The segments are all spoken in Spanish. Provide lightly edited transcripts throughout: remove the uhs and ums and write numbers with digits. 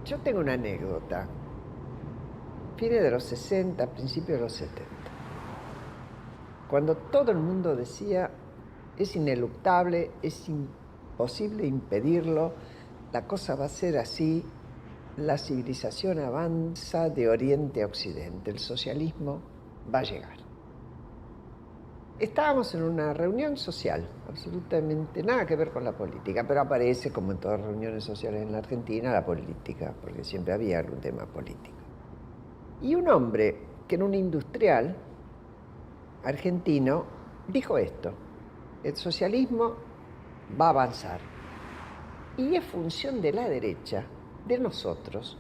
Yo tengo una anécdota. Fines de los 60, principios de los 70. Cuando todo el mundo decía, es ineluctable, es imposible impedirlo, la cosa va a ser así, la civilización avanza de oriente a occidente, el socialismo va a llegar. Estábamos en una reunión social, absolutamente nada que ver con la política, pero aparece, como en todas las reuniones sociales en la Argentina, la política, porque siempre había algún tema político. Y un hombre, que era un industrial argentino, dijo esto: el socialismo va a avanzar y es función de la derecha, de nosotros,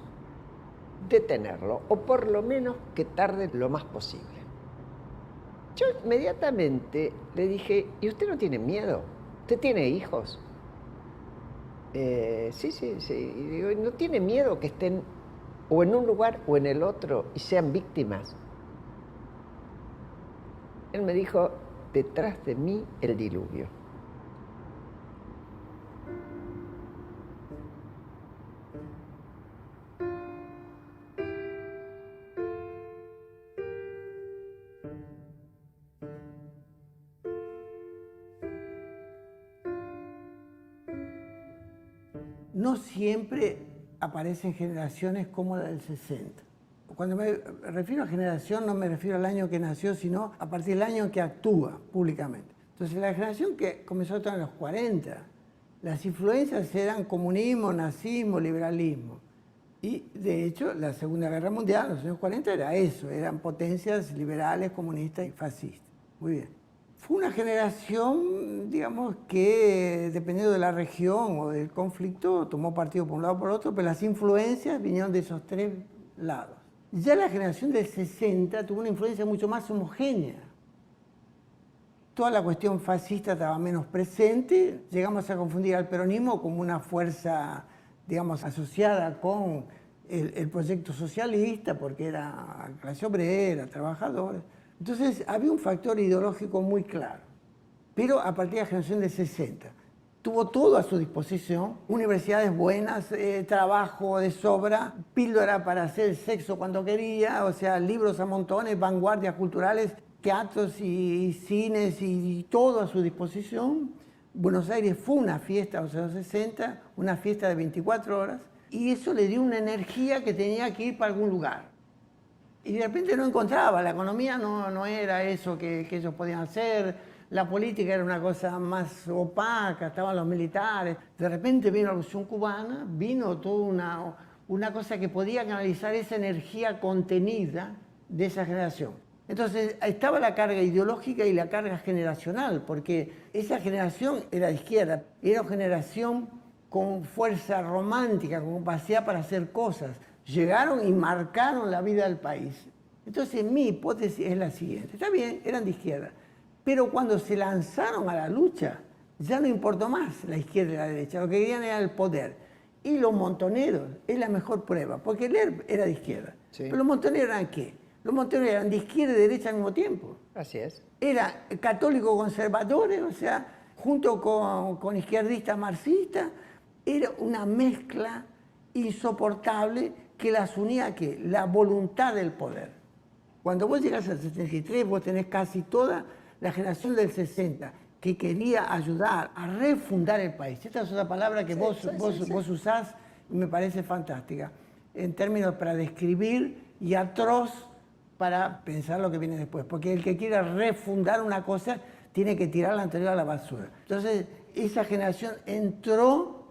detenerlo, o por lo menos que tarde lo más posible. Yo inmediatamente le dije, ¿y usted no tiene miedo? ¿Usted tiene hijos? Sí. Y digo, ¿no tiene miedo que estén o en un lugar o en el otro y sean víctimas? Él me dijo, detrás de mí el diluvio. No siempre aparecen generaciones como la del 60. Cuando me refiero a generación no me refiero al año que nació, sino a partir del año en que actúa públicamente. Entonces la generación que comenzó a actuar en los 40, las influencias eran comunismo, nazismo, liberalismo. Y de hecho la Segunda Guerra Mundial, en los años 40, era eso, eran potencias liberales, comunistas y fascistas. Muy bien. Fue una generación, digamos, que dependiendo de la región o del conflicto, tomó partido por un lado o por otro, pero las influencias vinieron de esos tres lados. Ya la generación del 60 tuvo una influencia mucho más homogénea. Toda la cuestión fascista estaba menos presente, llegamos a confundir al peronismo como una fuerza, digamos, asociada con el proyecto socialista, porque era clase obrera, trabajadores. Entonces había un factor ideológico muy claro, pero a partir de la generación del 60. Tuvo todo a su disposición, universidades buenas, trabajo de sobra, píldora para hacer sexo cuando quería, o sea, libros a montones, vanguardias culturales, teatros y cines y todo a su disposición. Buenos Aires fue una fiesta, o sea, los 60, una fiesta de 24 horas, y eso le dio una energía que tenía que ir para algún lugar. Y de repente no encontraba, la economía no era eso que ellos podían hacer, la política era una cosa más opaca, estaban los militares. De repente vino la Revolución Cubana, vino toda una cosa que podía canalizar esa energía contenida de esa generación. Entonces estaba la carga ideológica y la carga generacional, porque esa generación era de izquierda, era una generación con fuerza romántica, con capacidad para hacer cosas. Llegaron y marcaron la vida del país. Entonces mi hipótesis es la siguiente. Está bien, eran de izquierda, pero cuando se lanzaron a la lucha, ya no importó más la izquierda y la derecha, lo que querían era el poder. Y los montoneros es la mejor prueba, porque el ERP era de izquierda. Sí. Pero los montoneros eran ¿qué? Los montoneros eran de izquierda y derecha al mismo tiempo. Así es. Eran católicos conservadores, o sea, junto con izquierdistas marxistas, era una mezcla insoportable que las unía ¿qué? La voluntad del poder. Cuando vos llegás al 73, vos tenés casi toda la generación del 60 que quería ayudar a refundar el país. Esta es otra palabra que vos usás y me parece fantástica, en términos para describir y atroz para pensar lo que viene después. Porque el que quiera refundar una cosa tiene que tirar la anterior a la basura. Entonces, esa generación entró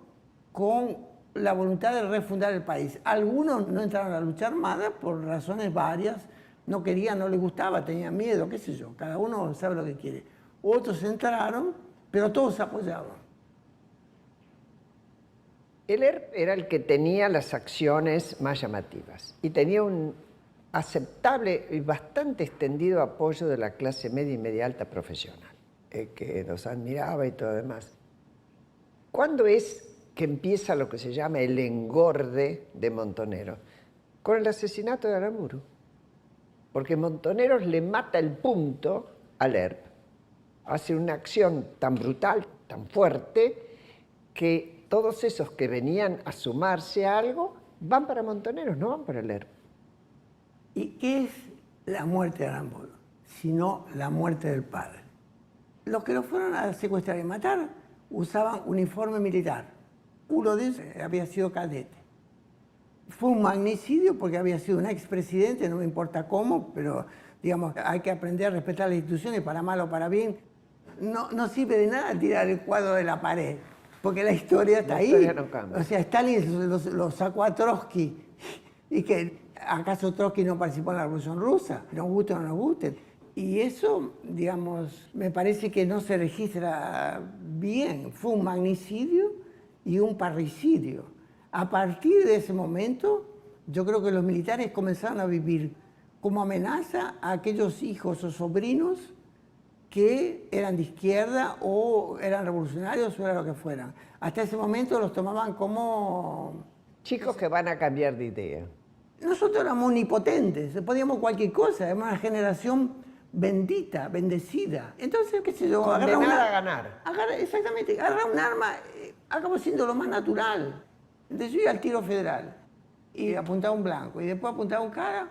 con la voluntad de refundar el país. Algunos no entraron a la lucha armada por razones varias, no querían, no les gustaba, tenían miedo, qué sé yo, cada uno sabe lo que quiere. Otros entraron, pero todos apoyaban. El ERP era el que tenía las acciones más llamativas y tenía un aceptable y bastante extendido apoyo de la clase media y media alta profesional, que los admiraba y todo demás. ¿Cuándo es que empieza lo que se llama el engorde de Montoneros? Con el asesinato de Aramburu. Porque Montoneros le mata el punto al ERP. Hace una acción tan brutal, tan fuerte, que todos esos que venían a sumarse a algo van para Montoneros, no van para Lerma. ¿Y qué es la muerte de Aramburu? Sino la muerte del padre. Los que lo fueron a secuestrar y matar usaban uniforme militar. Uno de ellos había sido cadete. Fue un magnicidio porque había sido un expresidente, no me importa cómo, pero digamos, hay que aprender a respetar las instituciones, para mal o para bien. No sirve de nada tirar el cuadro de la pared, porque la historia está ahí. La historia no cambia. O sea, Stalin lo sacó a Trotsky. ¿Y que acaso Trotsky no participó en la Revolución Rusa? Nos guste o no nos guste. Y eso, digamos, me parece que no se registra bien. Fue un magnicidio y un parricidio. A partir de ese momento, yo creo que los militares comenzaron a vivir como amenaza a aquellos hijos o sobrinos que eran de izquierda o eran revolucionarios o era lo que fueran. Hasta ese momento los tomaban como... Chicos que van a cambiar de idea. Nosotros éramos omnipotentes, podíamos cualquier cosa, éramos una generación bendita, bendecida. Entonces, qué sé yo, Condenada a ganar. Exactamente, agarrar un arma, acabó siendo lo más natural. Entonces yo iba al tiro federal y apuntaba un blanco y después apuntaba un cara.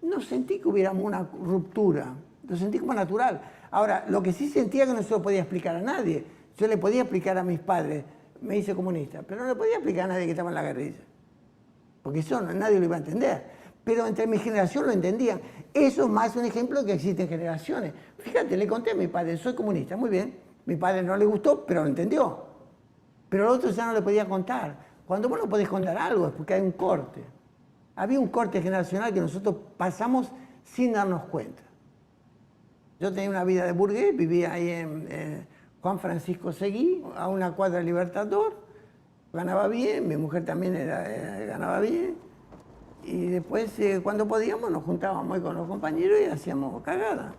No sentí que hubiéramos una ruptura, lo sentí como natural. Ahora, lo que sí sentía que no se lo podía explicar a nadie. Yo le podía explicar a mis padres, me hice comunista, pero no le podía explicar a nadie que estaba en la guerrilla. Porque eso nadie lo iba a entender. Pero entre mi generación lo entendían. Eso es más un ejemplo de que existen generaciones. Fíjate, le conté a mi padre, soy comunista, muy bien. Mi padre no le gustó, pero lo entendió. Pero al otro ya no le podía contar. Cuando vos no podés contar algo es porque hay un corte. Había un corte generacional que nosotros pasamos sin darnos cuenta. Yo tenía una vida de burgués, vivía ahí en Juan Francisco Seguí, a una cuadra de Libertador, ganaba bien, mi mujer también ganaba bien. Y después, cuando podíamos, nos juntábamos ahí con los compañeros y hacíamos cagadas.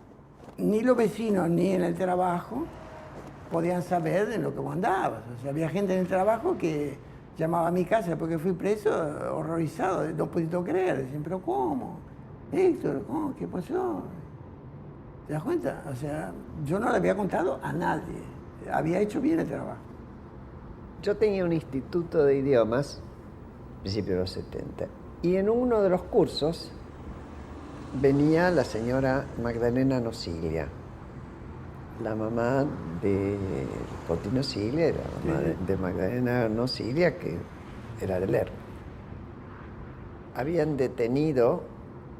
Ni los vecinos ni en el trabajo podían saber de lo que vos andabas. O sea, había gente en el trabajo que llamaba a mi casa porque fui preso, horrorizado, no puedo creer. Decían, pero ¿cómo? Héctor, ¿cómo? ¿Qué pasó? ¿Te das cuenta? O sea, yo no le había contado a nadie. Había hecho bien el trabajo. Yo tenía un instituto de idiomas, principios de los 70, y en uno de los cursos venía la señora Magdalena Nosiglia, la mamá de Coti Nosiglia, la mamá de Magdalena Nosiglia, que era de Lerma. Habían detenido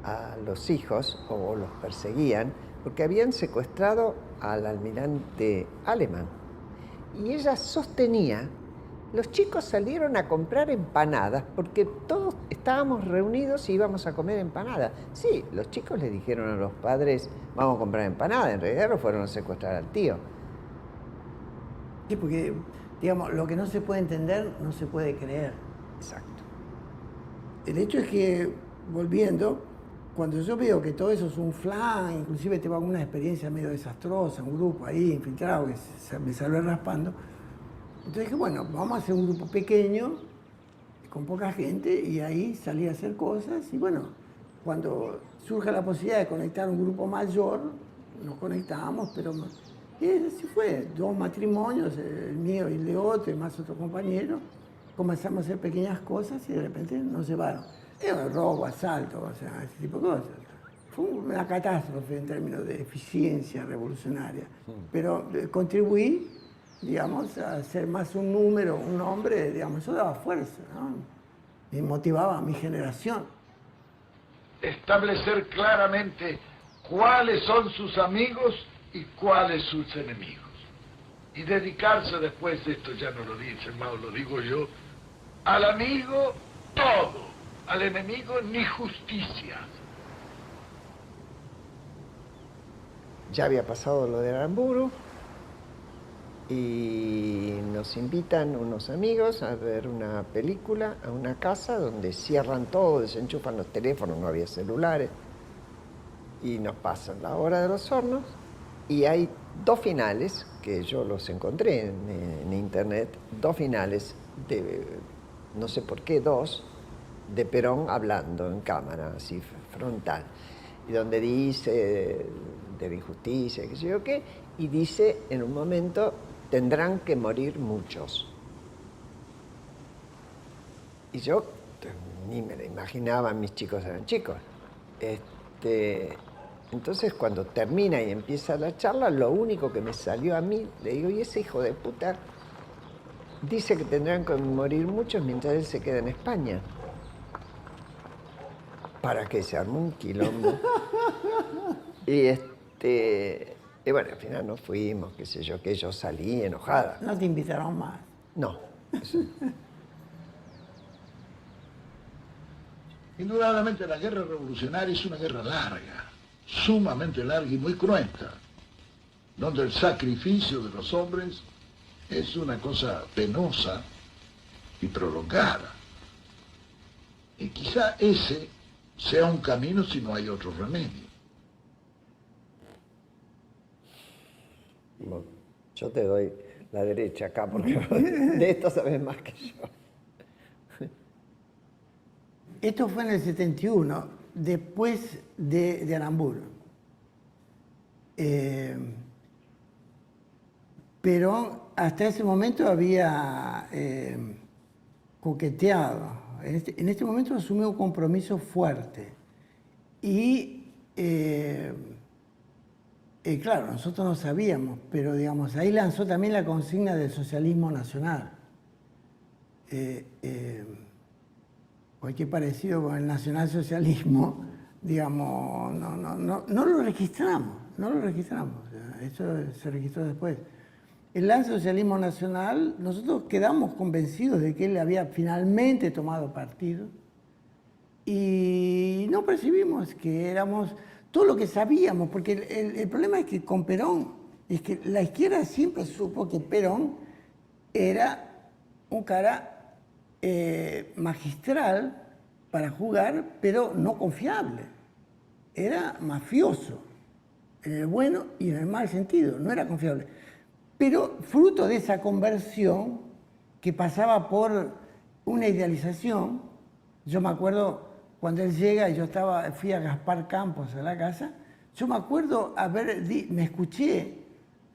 a los hijos, o los perseguían, porque habían secuestrado al almirante Alemán. Y ella sostenía, los chicos salieron a comprar empanadas, porque todos estábamos reunidos y íbamos a comer empanadas. Sí, los chicos le dijeron a los padres, vamos a comprar empanadas, en realidad lo fueron a secuestrar al tío. Sí, porque, digamos, lo que no se puede entender, no se puede creer. Exacto. El hecho es que, volviendo, cuando yo veo que todo eso es un flan, inclusive tengo alguna experiencia medio desastrosa, un grupo ahí infiltrado que me salvé raspando, entonces dije, bueno, vamos a hacer un grupo pequeño, con poca gente, y ahí salí a hacer cosas, y bueno, cuando surge la posibilidad de conectar un grupo mayor, nos conectamos, pero y así fue, 2 matrimonios, el mío y el de otro, y más otro compañero, comenzamos a hacer pequeñas cosas y de repente nos llevaron. Era robo, asalto, o sea, ese tipo de cosas. Fue una catástrofe en términos de eficiencia revolucionaria. Pero contribuí, digamos, a ser más un número, un hombre, digamos, eso daba fuerza, ¿no? Y motivaba a mi generación. Establecer claramente cuáles son sus amigos y cuáles sus enemigos. Y dedicarse después, esto ya no lo dice Mao, lo digo yo, al amigo todo. Al enemigo ni justicia. Ya había pasado lo de Aramburu y nos invitan unos amigos a ver una película a una casa donde cierran todo, desenchufan los teléfonos, no había celulares, y nos pasan la hora de los hornos y hay 2 finales, que yo los encontré en internet, 2 finales de, no sé por qué, 2, de Perón hablando en cámara, así frontal, y donde dice de la injusticia, qué sé yo qué, y dice en un momento, tendrán que morir muchos. Y yo ni me lo imaginaba, mis chicos eran chicos. Entonces cuando termina y empieza la charla, lo único que me salió a mí, le digo, y ese hijo de puta dice que tendrán que morir muchos mientras él se queda en España. ¿Para qué? Se armó un quilombo. Y bueno, al final nos fuimos, qué sé yo, que yo salí enojada. No te invitaron más. No. Eso. Indudablemente la guerra revolucionaria es una guerra larga, sumamente larga y muy cruenta, donde el sacrificio de los hombres es una cosa penosa y prolongada. Y quizá ese sea un camino si no hay otro remedio. Bueno, yo te doy la derecha acá porque de esto sabes más que yo. Esto fue en el 71, después de Aramburu. Perón hasta ese momento había coqueteado. En este momento asumió un compromiso fuerte. Y claro, nosotros no sabíamos, pero digamos, ahí lanzó también la consigna del socialismo nacional. Cualquier parecido con el nacionalsocialismo, digamos, no lo registramos, eso se registró después. El socialismo nacional, nosotros quedamos convencidos de que él había finalmente tomado partido y no percibimos que éramos todo lo que sabíamos, porque el problema es que con Perón, es que la izquierda siempre supo que Perón era un cara magistral para jugar, pero no confiable. Era mafioso, en el bueno y en el mal sentido, no era confiable. Pero fruto de esa conversión que pasaba por una idealización, yo me acuerdo cuando él llega y fui a Gaspar Campos a la casa, yo me acuerdo me escuché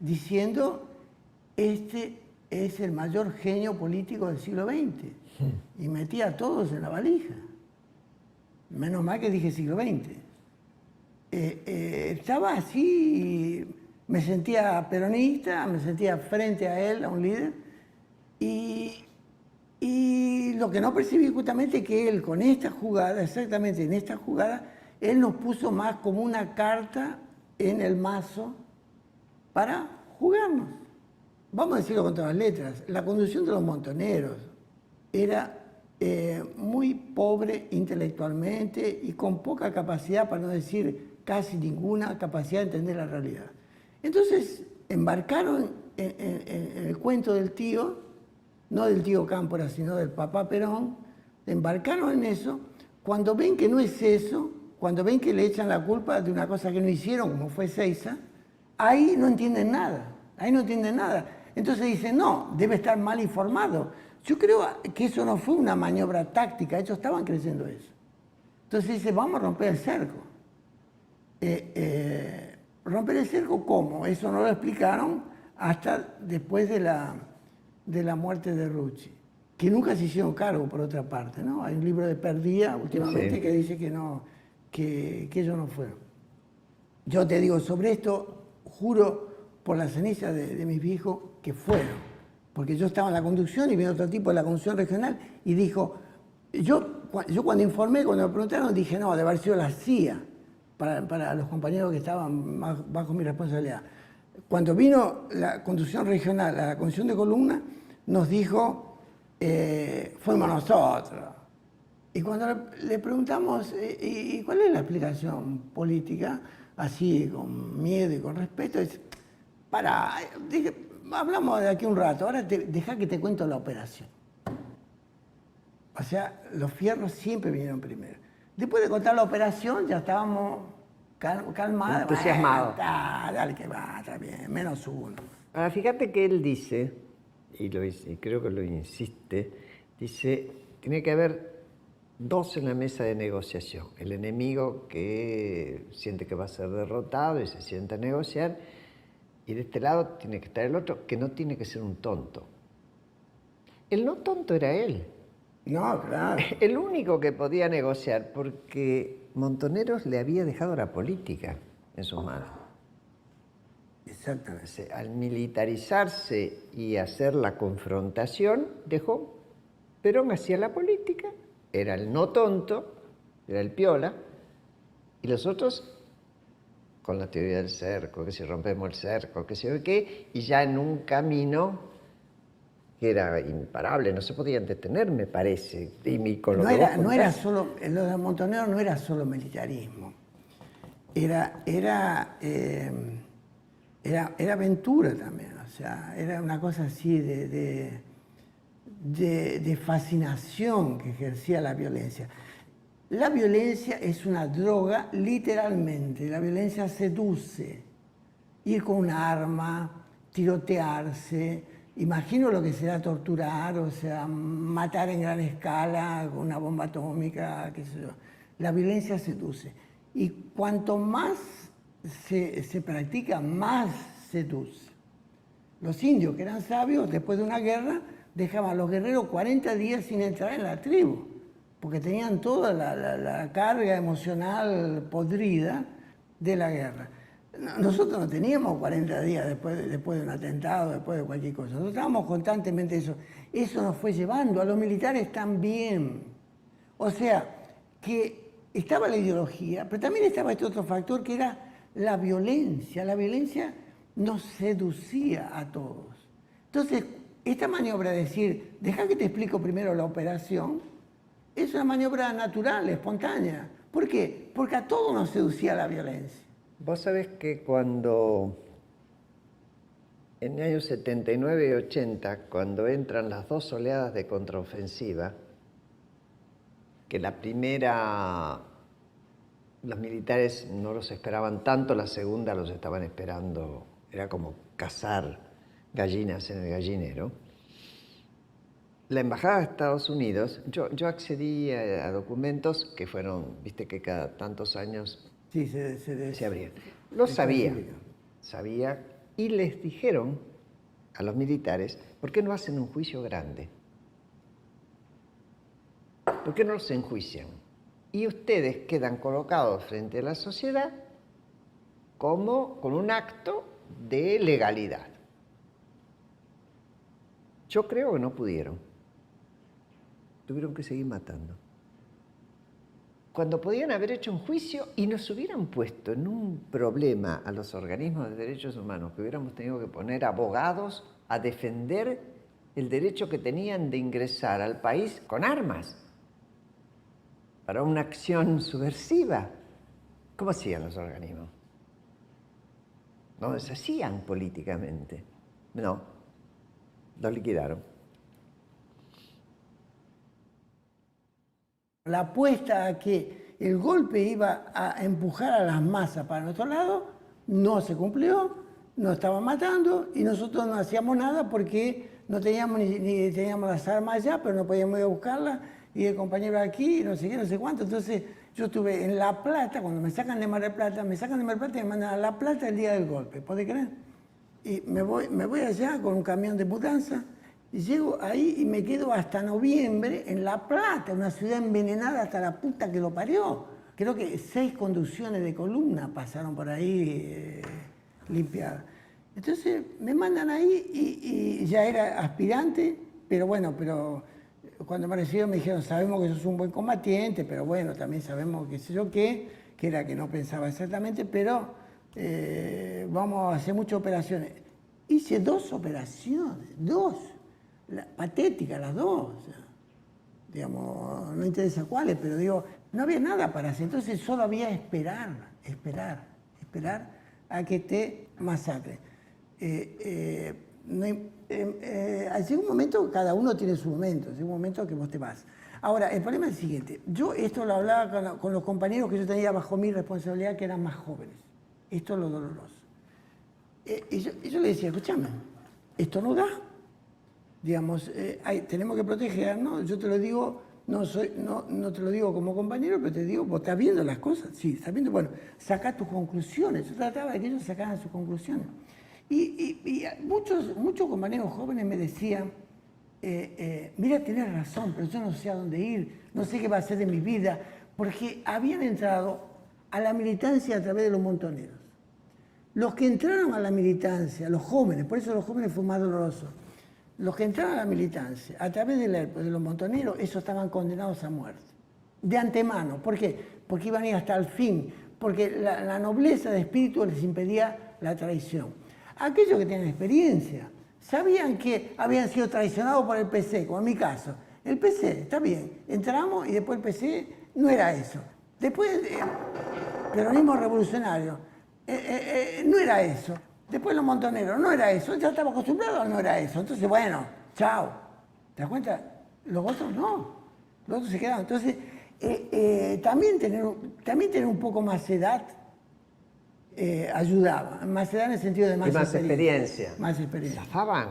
diciendo, este es el mayor genio político del siglo XX. Y metí a todos en la valija. Menos mal que dije siglo XX. Estaba así, me sentía peronista, me sentía frente a él, a un líder, y lo que no percibí justamente es que él con esta jugada, exactamente en esta jugada, él nos puso más como una carta en el mazo para jugarnos. Vamos a decirlo con todas las letras, la conducción de los montoneros era muy pobre intelectualmente y con poca capacidad, para no decir casi ninguna capacidad de entender la realidad. Entonces embarcaron en el cuento del tío, no del tío Cámpora, sino del papá Perón, embarcaron en eso. Cuando ven que no es eso, cuando ven que le echan la culpa de una cosa que no hicieron, como fue Seiza, ahí no entienden nada, Entonces dicen, no, debe estar mal informado. Yo creo que eso no fue una maniobra táctica, ellos estaban creyendo eso. Entonces dice, vamos a romper el cerco. ¿Romper el cerco cómo? Eso no lo explicaron hasta después de la muerte de Rucci, que nunca se hicieron cargo, por otra parte, ¿no? Hay un libro de Perdía últimamente que dice que ellos no fueron. Yo te digo, sobre esto, juro por la ceniza de mis viejos que fueron. Porque yo estaba en la conducción y vino otro tipo de la conducción regional y dijo, yo cuando informé, cuando me preguntaron, dije, no, debe haber sido la CIA para los compañeros que estaban bajo mi responsabilidad. Cuando vino la conducción regional a la conducción de columna, nos dijo, fuimos nosotros. Y cuando le preguntamos, ¿y cuál es la explicación política? Así, con miedo y con respeto, dice, dije, hablamos de aquí un rato, ahora deja que te cuento la operación. O sea, los fierros siempre vinieron primero. Después de contar la operación, ya estábamos calmados. Entusiasmados. Dale que va, está bien, menos uno. Ahora, fíjate que él dice, y creo que lo insiste, dice, tiene que haber dos en la mesa de negociación. El enemigo que siente que va a ser derrotado y se sienta a negociar, y de este lado tiene que estar el otro, que no tiene que ser un tonto. El no tonto era él. No, claro. El único que podía negociar, porque Montoneros le había dejado la política en sus manos. Exactamente. Al militarizarse y hacer la confrontación, dejó. Perón hacía la política, era el no tonto, era el piola, y los otros con la teoría del cerco, que si rompemos el cerco, que si o qué, y ya en un camino que era imparable, no se podían detener, me parece. Y con lo No que vos era, no era contás, solo, lo de Montonero no era solo militarismo, era aventura también, o sea, era una cosa así de fascinación que ejercía la violencia. La violencia es una droga, literalmente, la violencia seduce. Ir con un arma, tirotearse, imagino lo que será torturar, o sea, matar en gran escala con una bomba atómica, qué sé yo. La violencia seduce. Y cuanto más se practica, más seduce. Los indios, que eran sabios, después de una guerra, dejaban a los guerreros 40 días sin entrar en la tribu, porque tenían toda la carga emocional podrida de la guerra. Nosotros no teníamos 40 días después de un atentado, después de cualquier cosa. Nosotros estábamos constantemente eso. Eso nos fue llevando, a los militares también. O sea, que estaba la ideología, pero también estaba este otro factor que era la violencia. La violencia nos seducía a todos. Entonces, esta maniobra de decir, deja que te explico primero la operación, es una maniobra natural, espontánea. ¿Por qué? Porque a todos nos seducía la violencia. vos sabés que cuando, en el año 79 y 80, cuando entran las dos oleadas de contraofensiva, que la primera, los militares no los esperaban tanto, la segunda los estaban esperando, era como cazar gallinas en el gallinero. La Embajada de Estados Unidos, yo accedí a documentos que fueron, viste que cada tantos años Sí, se abrían. Lo sabía, y les dijeron a los militares, ¿por qué no hacen un juicio grande? ¿Por qué no los enjuician? Y ustedes quedan colocados frente a la sociedad como con un acto de legalidad. Yo creo que no pudieron. Tuvieron que seguir matando. Cuando podían haber hecho un juicio y nos hubieran puesto en un problema a los organismos de derechos humanos, que hubiéramos tenido que poner abogados a defender el derecho que tenían de ingresar al país con armas para una acción subversiva. ¿Cómo hacían los organismos? No deshacían políticamente. No, los liquidaron. La apuesta a que el golpe iba a empujar a las masas para nuestro lado no se cumplió, nos estaban matando y nosotros no hacíamos nada porque no teníamos ni teníamos las armas ya, pero no podíamos ir a buscarlas y el compañero aquí, no sé qué, no sé cuánto. Entonces yo estuve en La Plata, cuando me sacan de Mar del Plata, me mandan a La Plata el día del golpe, ¿podés creer? Y me voy allá con un camión de mudanza. Y llego ahí y me quedo hasta noviembre en La Plata, una ciudad envenenada hasta la puta que lo parió. Creo que 6 conducciones de columna pasaron por ahí limpiadas. Entonces me mandan ahí y ya era aspirante, pero bueno, cuando me recibieron me dijeron, sabemos que sos un buen combatiente, pero bueno, también sabemos qué sé yo qué, que era que no pensaba exactamente, pero vamos a hacer muchas operaciones. Hice 2 operaciones, 2. Patéticas las 2, o sea, digamos, no interesa cuáles, pero digo, no había nada para hacer, entonces solo había esperar a que te masacren. Llega un momento, cada uno tiene su momento, llega un momento que vos te vas. Ahora, el problema es el siguiente, yo esto lo hablaba con los compañeros que yo tenía bajo mi responsabilidad, que eran más jóvenes, esto es lo doloroso. Y yo le decía, escúchame, esto no da. Digamos, tenemos que protegernos, yo te lo digo, no te lo digo como compañero, pero te digo, vos estás viendo las cosas, sí, estás viendo, bueno, saca tus conclusiones, yo trataba de que ellos sacaran sus conclusiones. Y muchos compañeros jóvenes me decían, mira, tenés razón, pero yo no sé a dónde ir, no sé qué va a ser de mi vida, porque habían entrado a la militancia a través de los montoneros. Los que entraron a la militancia, los jóvenes, por eso los jóvenes fue más doloroso, los que entraron a la militancia a través de los montoneros, esos estaban condenados a muerte. De antemano. ¿Por qué? Porque iban a ir hasta el fin, porque la nobleza de espíritu les impedía la traición. Aquellos que tienen experiencia sabían que habían sido traicionados por el PC, como en mi caso. El PC, está bien, entramos y después el PC no era eso. Después, peronismo revolucionario, no era eso. Después los montoneros, no era eso. Ya estaba acostumbrado, no era eso. Entonces, bueno, chao. ¿Te das cuenta? Los otros no. Los otros se quedaron. Entonces, también tener un poco más de edad ayudaba. Más edad en el sentido de más experiencia. Más experiencia. Zafaban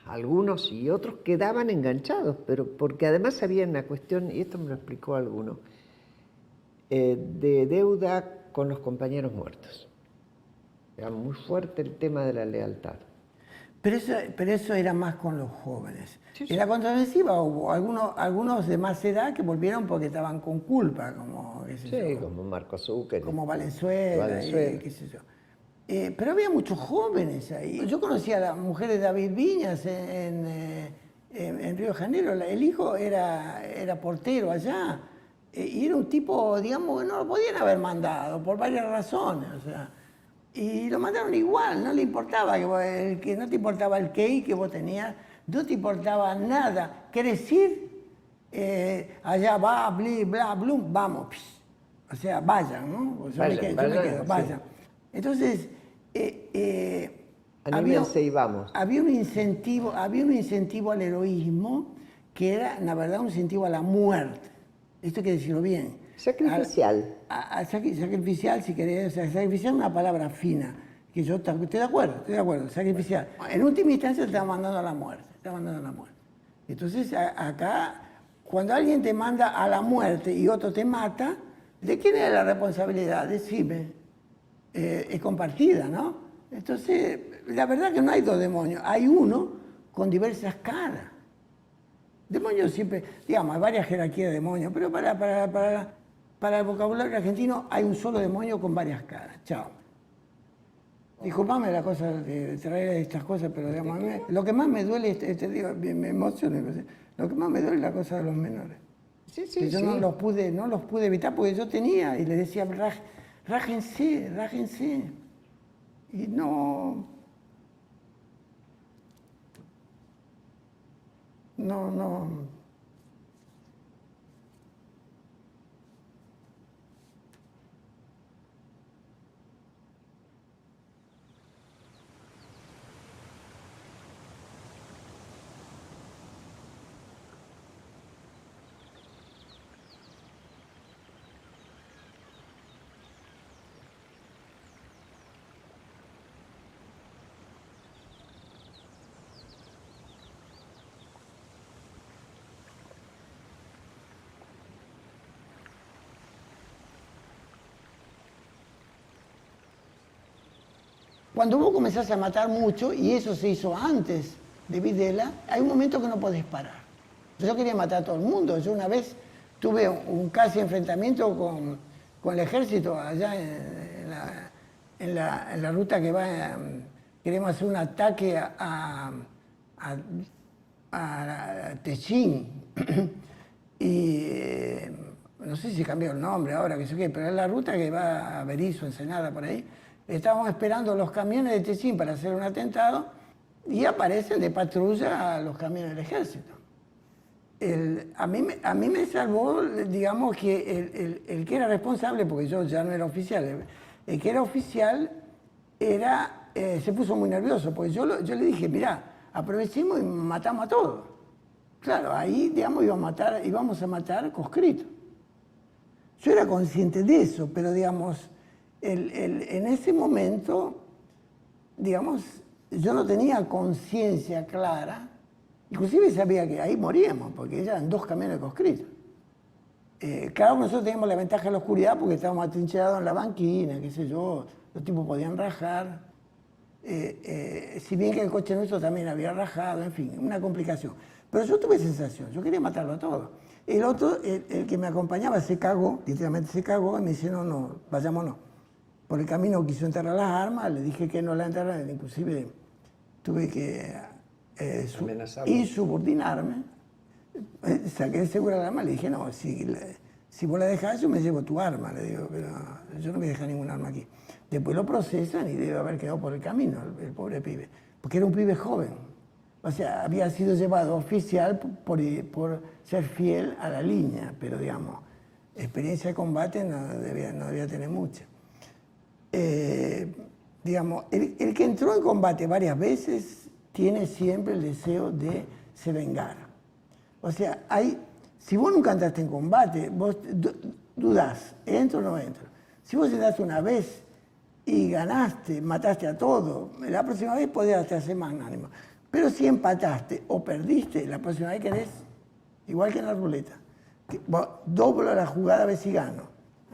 algunos y otros quedaban enganchados, pero porque además había una cuestión, y esto me lo explicó alguno, de deuda con los compañeros muertos. Era muy fuerte el tema de la lealtad. Pero eso era más con los jóvenes. Sí, sí. En la contraofensiva hubo algunos de más edad que volvieron porque estaban con culpa, como, qué sé yo, como Marco Zucker. como Valenzuela. Qué sé yo. Pero había muchos jóvenes ahí. Yo conocí a la mujer de David Viñas en Río de Janeiro. El hijo era portero allá. Y era un tipo, digamos, que no lo podían haber mandado por varias razones. O sea, y lo mandaron igual, no le importaba, que no te importaba el key que vos tenías, no te importaba nada. ¿Querés ir? Allá va, bli, bla, blum, vamos. Psh. O sea, vayan, ¿no? Yo me quedo, vayan. Sí. Entonces, anímense y vamos. Había un incentivo al heroísmo que era, la verdad, un incentivo a la muerte. Esto hay que decirlo bien. Sacrificial. Sacrificial, si querés. Sacrificial es una palabra fina, que yo estoy de acuerdo, sacrificial. En última instancia te está mandando a la muerte, Entonces, acá, cuando alguien te manda a la muerte y otro te mata, ¿de quién es la responsabilidad? Decime. Es compartida, ¿no? Entonces, la verdad que no hay dos demonios, hay uno con diversas caras. Demonios siempre, digamos, hay varias jerarquías de demonios, pero para el vocabulario argentino hay un solo demonio con varias caras. Chao. Disculpame la cosa de traer estas cosas, pero digamos, a mí, lo que más me duele, te digo, me emociona, lo que más me duele es la cosa de los menores. Sí, que yo no los pude evitar porque yo tenía y les decía, rájense. Y no. Cuando vos comenzás a matar mucho, y eso se hizo antes de Videla, hay un momento que no podés parar. Yo quería matar a todo el mundo. Yo una vez tuve un casi enfrentamiento con el ejército allá en la ruta que va, queremos hacer un ataque a Techín. Y no sé si cambió el nombre ahora, que sé qué, pero es la ruta que va a Berisso, Ensenada, por ahí. Estábamos esperando los camiones de Techín para hacer un atentado y aparecen de patrulla los camiones del ejército. A mí me salvó, digamos, que el que era responsable, porque yo ya no era oficial, el que era oficial se puso muy nervioso, porque yo le dije, mirá, aprovechemos y matamos a todos. Claro, ahí, digamos, íbamos a matar conscriptos. Yo era consciente de eso, pero, digamos, en ese momento, digamos, yo no tenía conciencia clara, inclusive sabía que ahí moríamos, porque eran 2 camiones conscritos. Claro, nosotros teníamos la ventaja de la oscuridad porque estábamos atrincherados en la banquina, qué sé yo, los tipos podían rajar. Si bien que el coche nuestro también había rajado, en fin, una complicación. Pero yo tuve sensación, yo quería matarlo a todos. El otro, el que me acompañaba, se cagó, literalmente se cagó, y me dice, no, vayámonos. Por el camino quiso enterrar las armas, le dije que no la enterrara, inclusive tuve que insubordinarme. Saqué de seguro el arma, le dije, no, si vos la dejás, yo me llevo tu arma, le digo, pero yo no voy a dejar ningún arma aquí. Después lo procesan y debe haber quedado por el camino el pobre pibe, porque era un pibe joven. O sea, había sido llevado oficial por ser fiel a la línea, pero digamos, experiencia de combate no debía tener mucha. Digamos, el que entró en combate varias veces tiene siempre el deseo de se vengar. O sea, si vos nunca entraste en combate, vos dudás, ¿entro o no entro? Si vos entraste una vez y ganaste, mataste a todo, la próxima vez podés hacer magnánimo. Pero si empataste o perdiste, la próxima vez querés, igual que en la ruleta, doblo la jugada a ver si gano.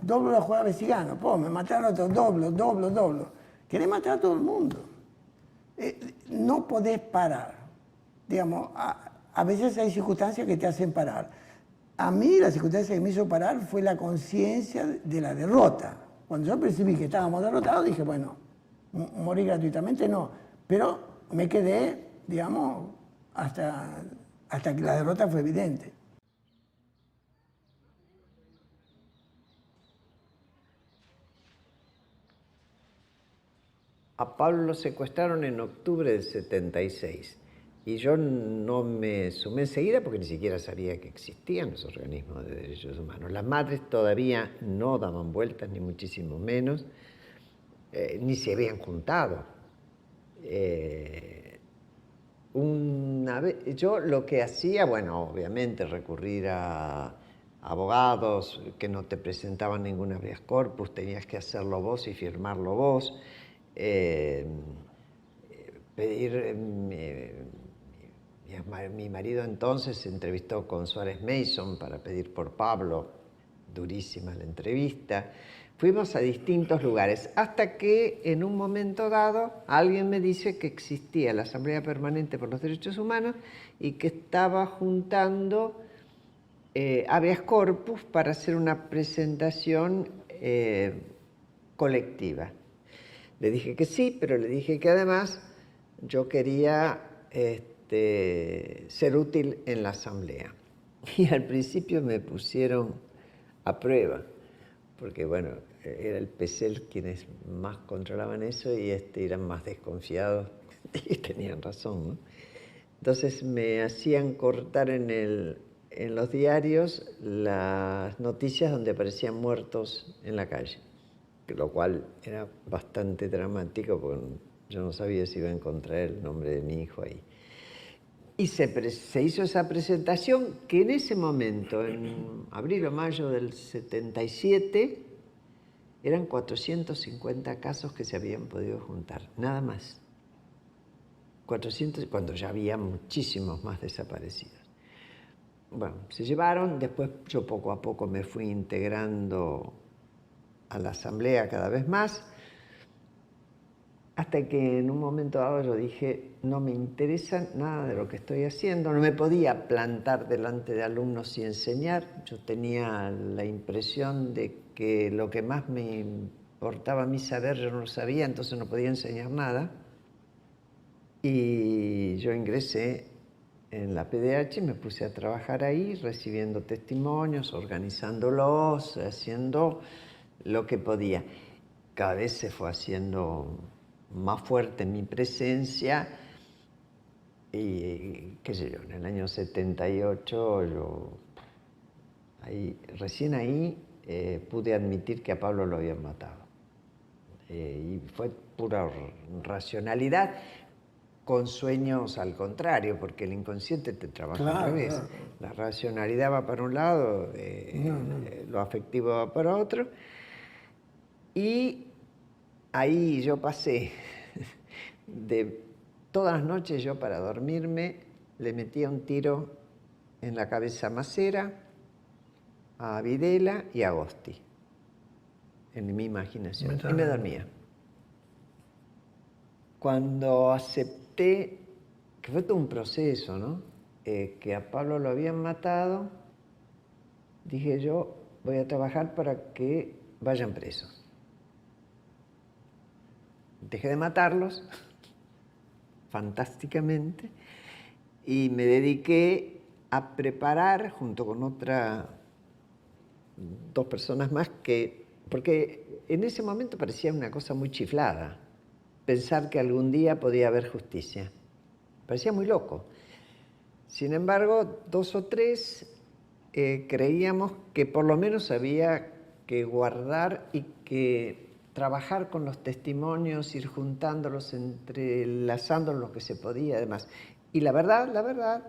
Doblo la jugada a ver si gano. Me mataron otro, doblo. Querés matar a todo el mundo. No podés parar. Digamos, a veces hay circunstancias que te hacen parar. A mí la circunstancia que me hizo parar fue la conciencia de la derrota. Cuando yo percibí que estábamos derrotados, dije, bueno, morir gratuitamente no. Pero me quedé, digamos, hasta que la derrota fue evidente. A Pablo lo secuestraron en octubre del 76 y yo no me sumé enseguida porque ni siquiera sabía que existían los organismos de derechos humanos. Las madres todavía no daban vueltas, ni muchísimo menos, ni se habían juntado. Una vez, yo lo que hacía, bueno, obviamente recurrir a abogados que no te presentaban ningún habeas corpus, tenías que hacerlo vos y firmarlo vos. Pedir, mi marido entonces se entrevistó con Suárez Mason para pedir por Pablo, durísima la entrevista. Fuimos a distintos lugares, hasta que en un momento dado alguien me dice que existía la Asamblea Permanente por los Derechos Humanos y que estaba juntando habeas corpus para hacer una presentación colectiva. Le dije que sí, pero le dije que además yo quería ser útil en la asamblea. Y al principio me pusieron a prueba, porque bueno, era el PECEL quienes más controlaban eso y eran más desconfiados y tenían razón, ¿no? Entonces me hacían cortar en los diarios las noticias donde aparecían muertos en la calle, lo cual era bastante dramático porque yo no sabía si iba a encontrar el nombre de mi hijo ahí. Y se hizo esa presentación que en ese momento, en abril o mayo del 77, eran 450 casos que se habían podido juntar, nada más. 400, cuando ya había muchísimos más desaparecidos. Bueno, se llevaron, después yo poco a poco me fui integrando a la asamblea cada vez más, hasta que en un momento dado yo dije, no me interesa nada de lo que estoy haciendo, no me podía plantar delante de alumnos y enseñar. Yo tenía la impresión de que lo que más me importaba a mí saber yo no lo sabía, entonces no podía enseñar nada. Y yo ingresé en la PDH y me puse a trabajar ahí, recibiendo testimonios, organizándolos, haciendo lo que podía. Cada vez se fue haciendo más fuerte mi presencia y, qué sé yo, en el año 78 recién ahí pude admitir que a Pablo lo habían matado. Y fue pura racionalidad, con sueños al contrario, porque el inconsciente te trabaja al revés. Claro. La racionalidad va para un lado, lo afectivo va para otro. Y ahí yo pasé de todas las noches, yo para dormirme le metía un tiro en la cabeza a Macera, a Videla y a Agosti, en mi imaginación, y me dormía. cuando acepté, que fue todo un proceso, ¿no? Que a Pablo lo habían matado, dije yo, voy a trabajar para que vayan presos. Dejé de matarlos, fantásticamente, y me dediqué a preparar, junto con dos personas más, porque en ese momento parecía una cosa muy chiflada, pensar que algún día podía haber justicia. Parecía muy loco. Sin embargo, 2 o 3 creíamos que por lo menos había que guardar y que trabajar con los testimonios, ir juntándolos, entrelazándolos lo que se podía, además. Y la verdad,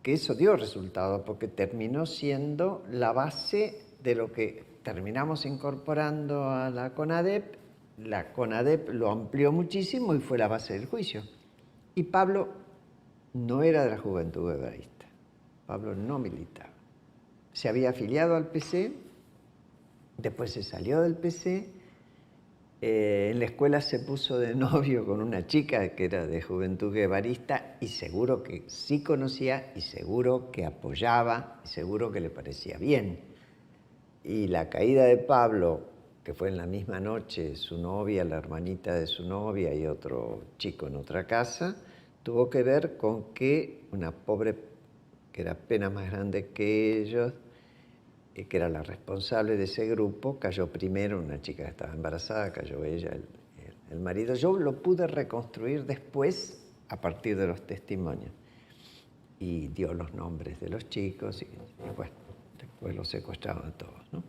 que eso dio resultado, porque terminó siendo la base de lo que terminamos incorporando a la CONADEP. La CONADEP lo amplió muchísimo y fue la base del juicio. Y Pablo no era de la Juventud Guevarista. Pablo no militaba. Se había afiliado al PC, después se salió del PC, en la escuela se puso de novio con una chica que era de Juventud Guevarista y seguro que sí conocía y seguro que apoyaba y seguro que le parecía bien. Y la caída de Pablo, que fue en la misma noche, su novia, la hermanita de su novia y otro chico en otra casa, tuvo que ver con que una pobre, que era apenas más grande que ellos, que era la responsable de ese grupo, cayó primero, una chica que estaba embarazada, cayó ella, el marido. Yo lo pude reconstruir después a partir de los testimonios. Y dio los nombres de los chicos y bueno, después los secuestraron a todos, ¿no?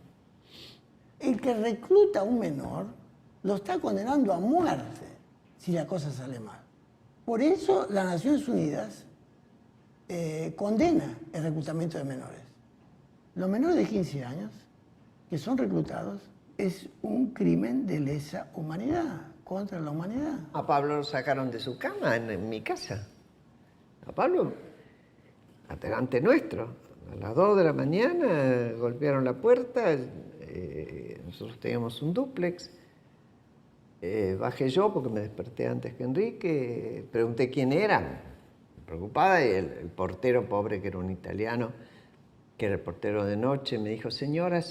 El que recluta a un menor lo está condenando a muerte si la cosa sale mal. Por eso las Naciones Unidas condena el reclutamiento de menores. Los menores de 15 años que son reclutados es un crimen de lesa humanidad, contra la humanidad. A Pablo lo sacaron de su cama en mi casa. A Pablo, delante nuestro. A las 2 de la mañana golpearon la puerta, nosotros teníamos un dúplex. Bajé yo porque me desperté antes que Enrique, pregunté quién era, preocupada, y el portero pobre, que era un italiano, que era el portero de noche, me dijo, señora,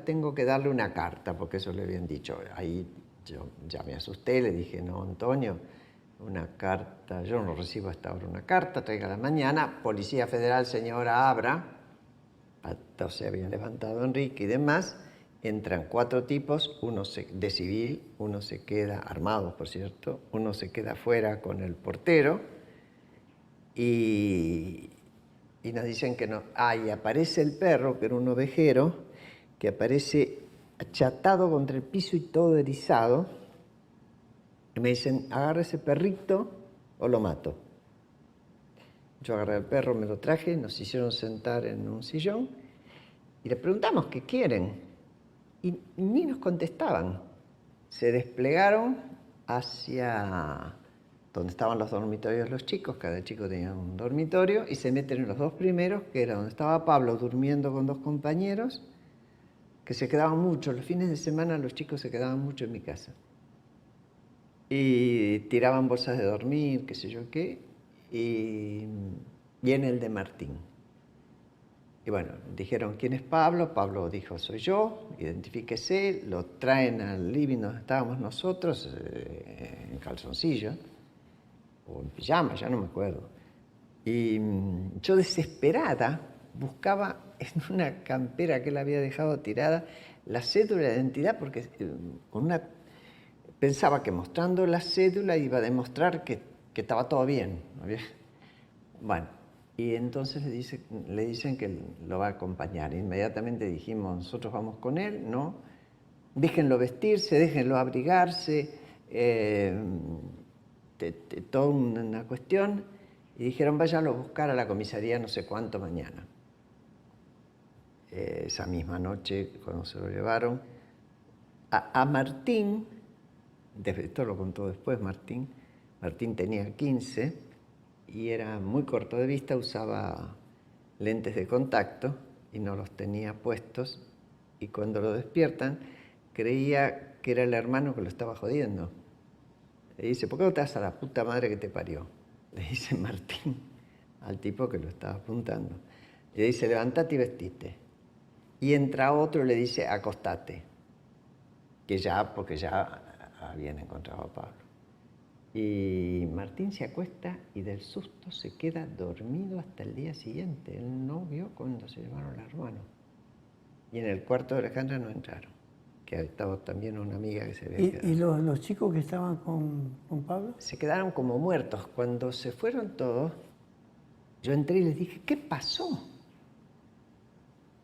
tengo que darle una carta, porque eso le habían dicho. Ahí yo ya me asusté, le dije, no, Antonio, una carta, yo no recibo hasta ahora una carta, tráigala mañana. Policía Federal, señora, abra. Entonces se había levantado Enrique y demás. Entran 4 tipos, de civil, uno se queda, armados por cierto, uno se queda afuera con el portero y nos dicen que no. Y aparece el perro, que era un ovejero, que aparece achatado contra el piso y todo erizado. Y me dicen, agarra ese perrito o lo mato. Yo agarré al perro, me lo traje, nos hicieron sentar en un sillón y le preguntamos qué quieren. Y ni nos contestaban. Se desplegaron hacia donde estaban los dormitorios de los chicos, cada chico tenía un dormitorio, y se meten en los 2 primeros, que era donde estaba Pablo durmiendo con 2 compañeros, que se quedaban mucho. Los fines de semana los chicos se quedaban mucho en mi casa. Y tiraban bolsas de dormir, qué sé yo qué, y viene el de Martín. Y bueno, dijeron, ¿quién es Pablo? Pablo dijo, soy yo, identifíquese, lo traen al living donde estábamos nosotros, en calzoncillo, o en pijama, ya no me acuerdo. Y yo desesperada buscaba en una campera que él había dejado tirada la cédula de identidad, porque pensaba que mostrando la cédula iba a demostrar que estaba todo bien, ¿no? Bueno. Y entonces le dicen que lo va a acompañar. Inmediatamente dijimos, nosotros vamos con él, ¿no? Déjenlo vestirse, déjenlo abrigarse, toda una cuestión. Y dijeron, váyanlo a buscar a la comisaría no sé cuánto mañana. Esa misma noche, cuando se lo llevaron, a Martín, esto lo contó después Martín tenía 15, y era muy corto de vista, usaba lentes de contacto y no los tenía puestos, y cuando lo despiertan creía que era el hermano que lo estaba jodiendo. Le dice, ¿por qué no te vas a la puta madre que te parió? Le dice Martín al tipo que lo estaba apuntando. Le dice, levantate y vestite. Y entra otro y le dice, acostate. Porque ya habían encontrado a Pablo. Y Martín se acuesta y del susto se queda dormido hasta el día siguiente. Él no vio cuando se llevaron al hermano. Y en el cuarto de Alejandra no entraron, que estaba también una amiga que se había quedado. ¿Y los chicos que estaban con Pablo? Se quedaron como muertos. Cuando se fueron todos, yo entré y les dije, ¿qué pasó?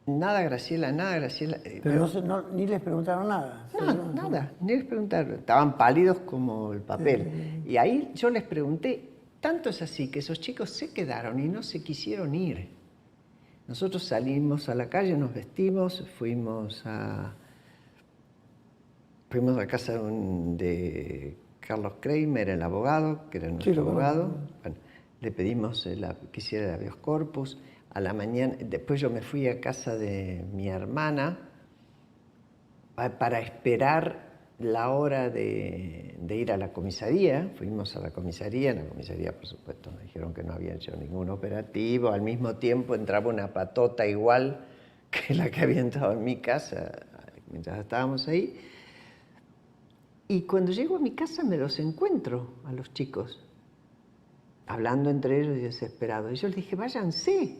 Nada, Graciela, nada, Graciela. Pero ni les preguntaron nada. Nada, ni les preguntaron. Estaban pálidos como el papel. Y ahí yo les pregunté, tanto es así que esos chicos se quedaron y no se quisieron ir. Nosotros salimos a la calle, nos vestimos, fuimos a casa de Carlos Kramer, el abogado, que era nuestro abogado. Bueno, le pedimos que hiciera el habeas corpus. A la mañana, después yo me fui a casa de mi hermana para esperar la hora de ir a la comisaría. Fuimos a la comisaría, en la comisaría por supuesto nos dijeron que no habían hecho ningún operativo. Al mismo tiempo entraba una patota igual que la que había entrado en mi casa mientras estábamos ahí. Y cuando llego a mi casa me los encuentro a los chicos, hablando entre ellos y desesperados. Y yo les dije, váyanse,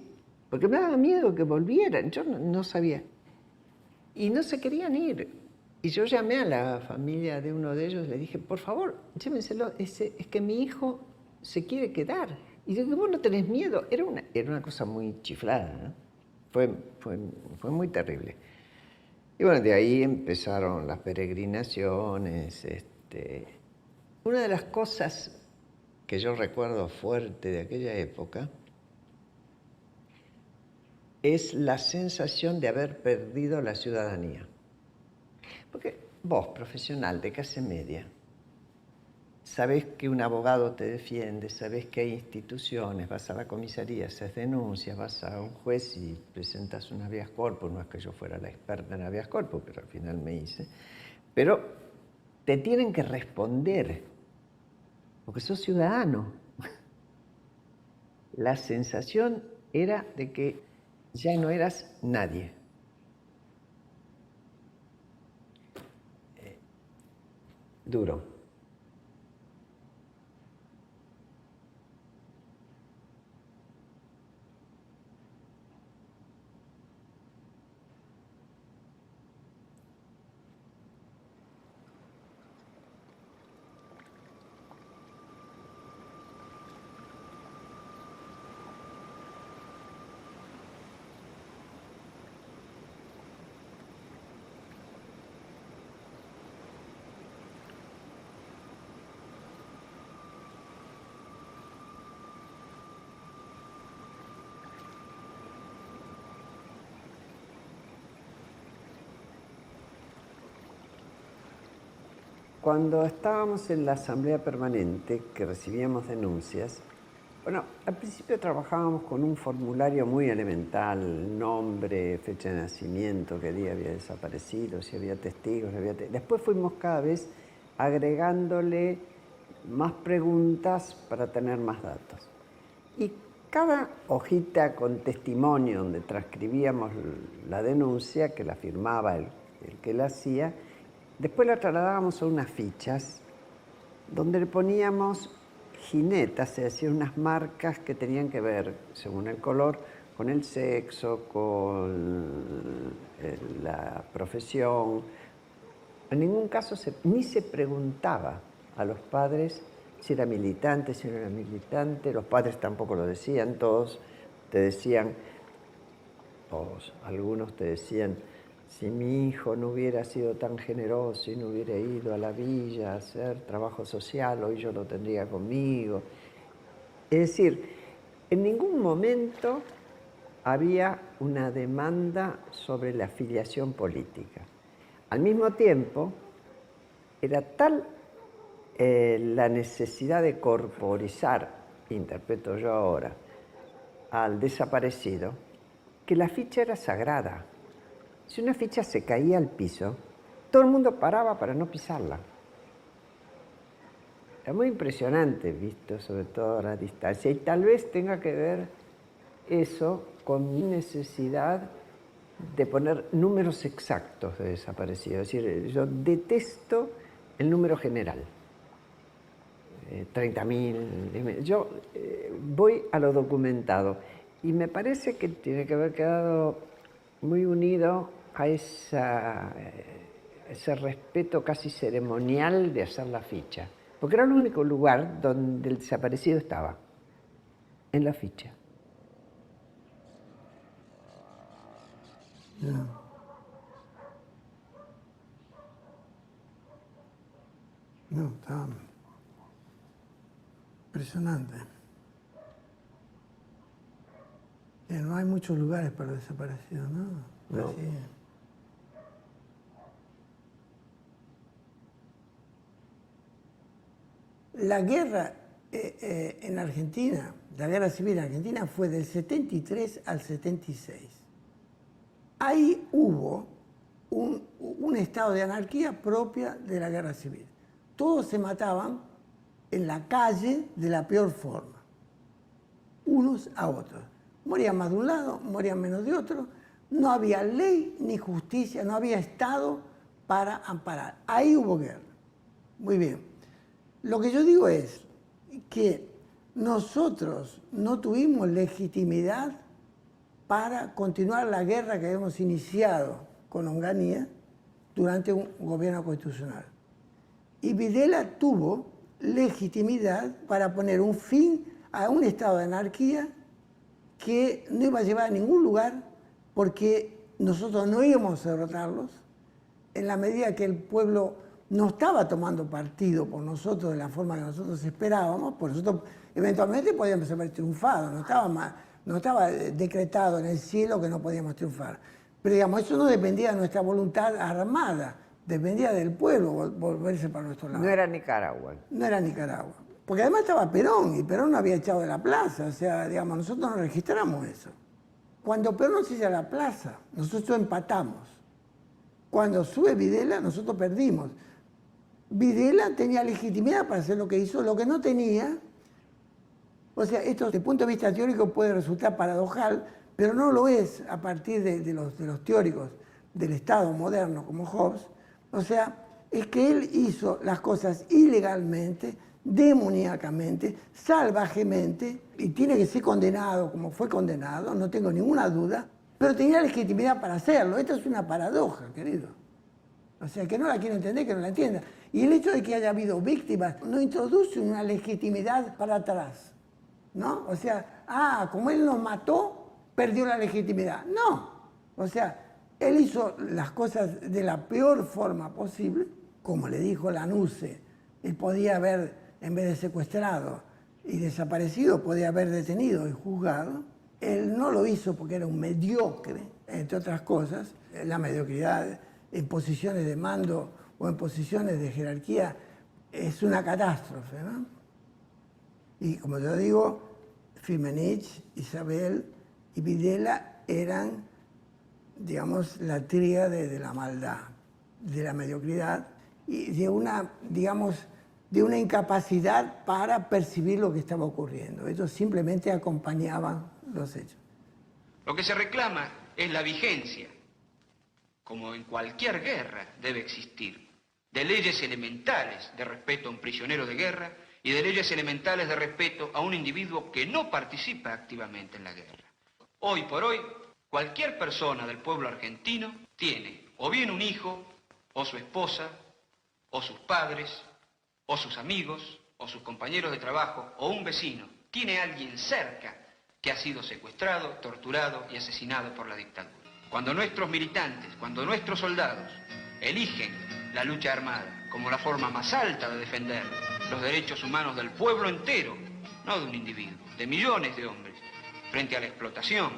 porque me daba miedo que volvieran. Yo no sabía. Y no se querían ir. Y yo llamé a la familia de uno de ellos y le dije, por favor, llévenselo, es que mi hijo se quiere quedar. Y yo digo, vos no tenés miedo. Era una cosa muy chiflada, ¿no? Fue muy terrible. Y bueno, de ahí empezaron las peregrinaciones. Una de las cosas que yo recuerdo fuerte de aquella época es la sensación de haber perdido la ciudadanía. Porque vos, profesional de clase media, sabés que un abogado te defiende, sabés que hay instituciones, vas a la comisaría, haces denuncias, vas a un juez y presentas un habeas corpus. No es que yo fuera la experta en habeas corpus, pero al final me hice. Pero te tienen que responder, porque sos ciudadano. La sensación era de que ya no eras nadie. Duro. Cuando estábamos en la asamblea permanente, que recibíamos denuncias, bueno, al principio trabajábamos con un formulario muy elemental, nombre, fecha de nacimiento, qué día había desaparecido, si había testigos, Después fuimos cada vez agregándole más preguntas para tener más datos. Y cada hojita con testimonio donde transcribíamos la denuncia, que la firmaba el que la hacía, después la trasladábamos a unas fichas donde le poníamos jinetas, es decir, unas marcas que tenían que ver, según el color, con el sexo, con la profesión. En ningún caso ni se preguntaba a los padres si era militante, si no era militante. Los padres tampoco lo decían, todos te decían, algunos te decían, si mi hijo no hubiera sido tan generoso y no hubiera ido a la villa a hacer trabajo social, hoy yo lo tendría conmigo. Es decir, en ningún momento había una demanda sobre la afiliación política. Al mismo tiempo, era tal la necesidad de corporizar, interpreto yo ahora, al desaparecido, que la ficha era sagrada. Si una ficha se caía al piso, todo el mundo paraba para no pisarla. Era muy impresionante, visto sobre todo a la distancia. Y tal vez tenga que ver eso con mi necesidad de poner números exactos de desaparecidos. Es decir, yo detesto el número general. 30.000. Yo voy a lo documentado. Y me parece que tiene que haber quedado muy unido a ese respeto casi ceremonial de hacer la ficha. Porque era el único lugar donde el desaparecido estaba, en la ficha. No. No, estaba impresionante. No hay muchos lugares para desaparecidos, ¿no? No. Así. La guerra en Argentina, la guerra civil en Argentina fue del 73 al 76. Ahí hubo un estado de anarquía propia de la guerra civil. Todos se mataban en la calle de la peor forma, unos a otros. Morían más de un lado, morían menos de otro. No había ley ni justicia, no había Estado para amparar. Ahí hubo guerra. Muy bien. Lo que yo digo es que nosotros no tuvimos legitimidad para continuar la guerra que habíamos iniciado con Onganía durante un gobierno constitucional. Y Videla tuvo legitimidad para poner un fin a un estado de anarquía que no iba a llevar a ningún lugar porque nosotros no íbamos a derrotarlos en la medida que el pueblo no estaba tomando partido por nosotros de la forma que nosotros esperábamos, por nosotros eventualmente podíamos haber triunfado, no estaba decretado en el cielo que no podíamos triunfar. Pero digamos, eso no dependía de nuestra voluntad armada, dependía del pueblo volverse para nuestro lado. No era Nicaragua. No era Nicaragua. Porque además estaba Perón, y Perón no había echado de la plaza, o sea, digamos, nosotros no registramos eso. Cuando Perón se echa de la plaza, nosotros empatamos. Cuando sube Videla, nosotros perdimos. Videla tenía legitimidad para hacer lo que hizo, lo que no tenía. O sea, esto desde el punto de vista teórico puede resultar paradojal, pero no lo es a partir de los teóricos del Estado moderno como Hobbes. O sea, es que él hizo las cosas ilegalmente, demoníacamente, salvajemente, y tiene que ser condenado como fue condenado, no tengo ninguna duda, pero tenía legitimidad para hacerlo. Esto es una paradoja, querido. O sea, que no la quiere entender, que no la entienda. Y el hecho de que haya habido víctimas no introduce una legitimidad para atrás, ¿no? O sea, como él nos mató, perdió la legitimidad. No. O sea, él hizo las cosas de la peor forma posible, como le dijo Lanusse. Él podía haber, en vez de secuestrado y desaparecido, podía haber detenido y juzgado. Él no lo hizo porque era un mediocre, entre otras cosas. La mediocridad en posiciones de mando o en posiciones de jerarquía es una catástrofe, ¿no? Y como yo digo, Firmenich, Isabel y Videla eran, digamos, la tríade de la maldad, de la mediocridad y de una, digamos, de una incapacidad para percibir lo que estaba ocurriendo. Ellos simplemente acompañaban los hechos. Lo que se reclama es la vigencia, como en cualquier guerra debe existir, de leyes elementales de respeto a un prisionero de guerra y de leyes elementales de respeto a un individuo que no participa activamente en la guerra. Hoy por hoy, cualquier persona del pueblo argentino tiene o bien un hijo, o su esposa, o sus padres, o sus amigos, o sus compañeros de trabajo, o un vecino. Tiene alguien cerca que ha sido secuestrado, torturado y asesinado por la dictadura. Cuando nuestros militantes, cuando nuestros soldados eligen la lucha armada como la forma más alta de defender los derechos humanos del pueblo entero, no de un individuo, de millones de hombres, frente a la explotación,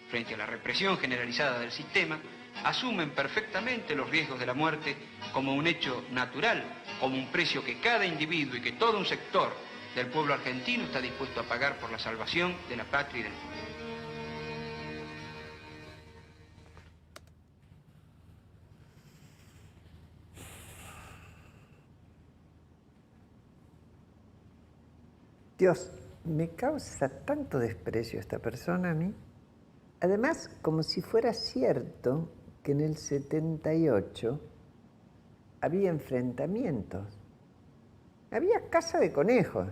frente a la represión generalizada del sistema, asumen perfectamente los riesgos de la muerte como un hecho natural, como un precio que cada individuo y que todo un sector del pueblo argentino está dispuesto a pagar por la salvación de la patria y del pueblo. Dios, me causa tanto desprecio esta persona a mí. Además, como si fuera cierto que en el 78 había enfrentamientos. Había caza de conejos.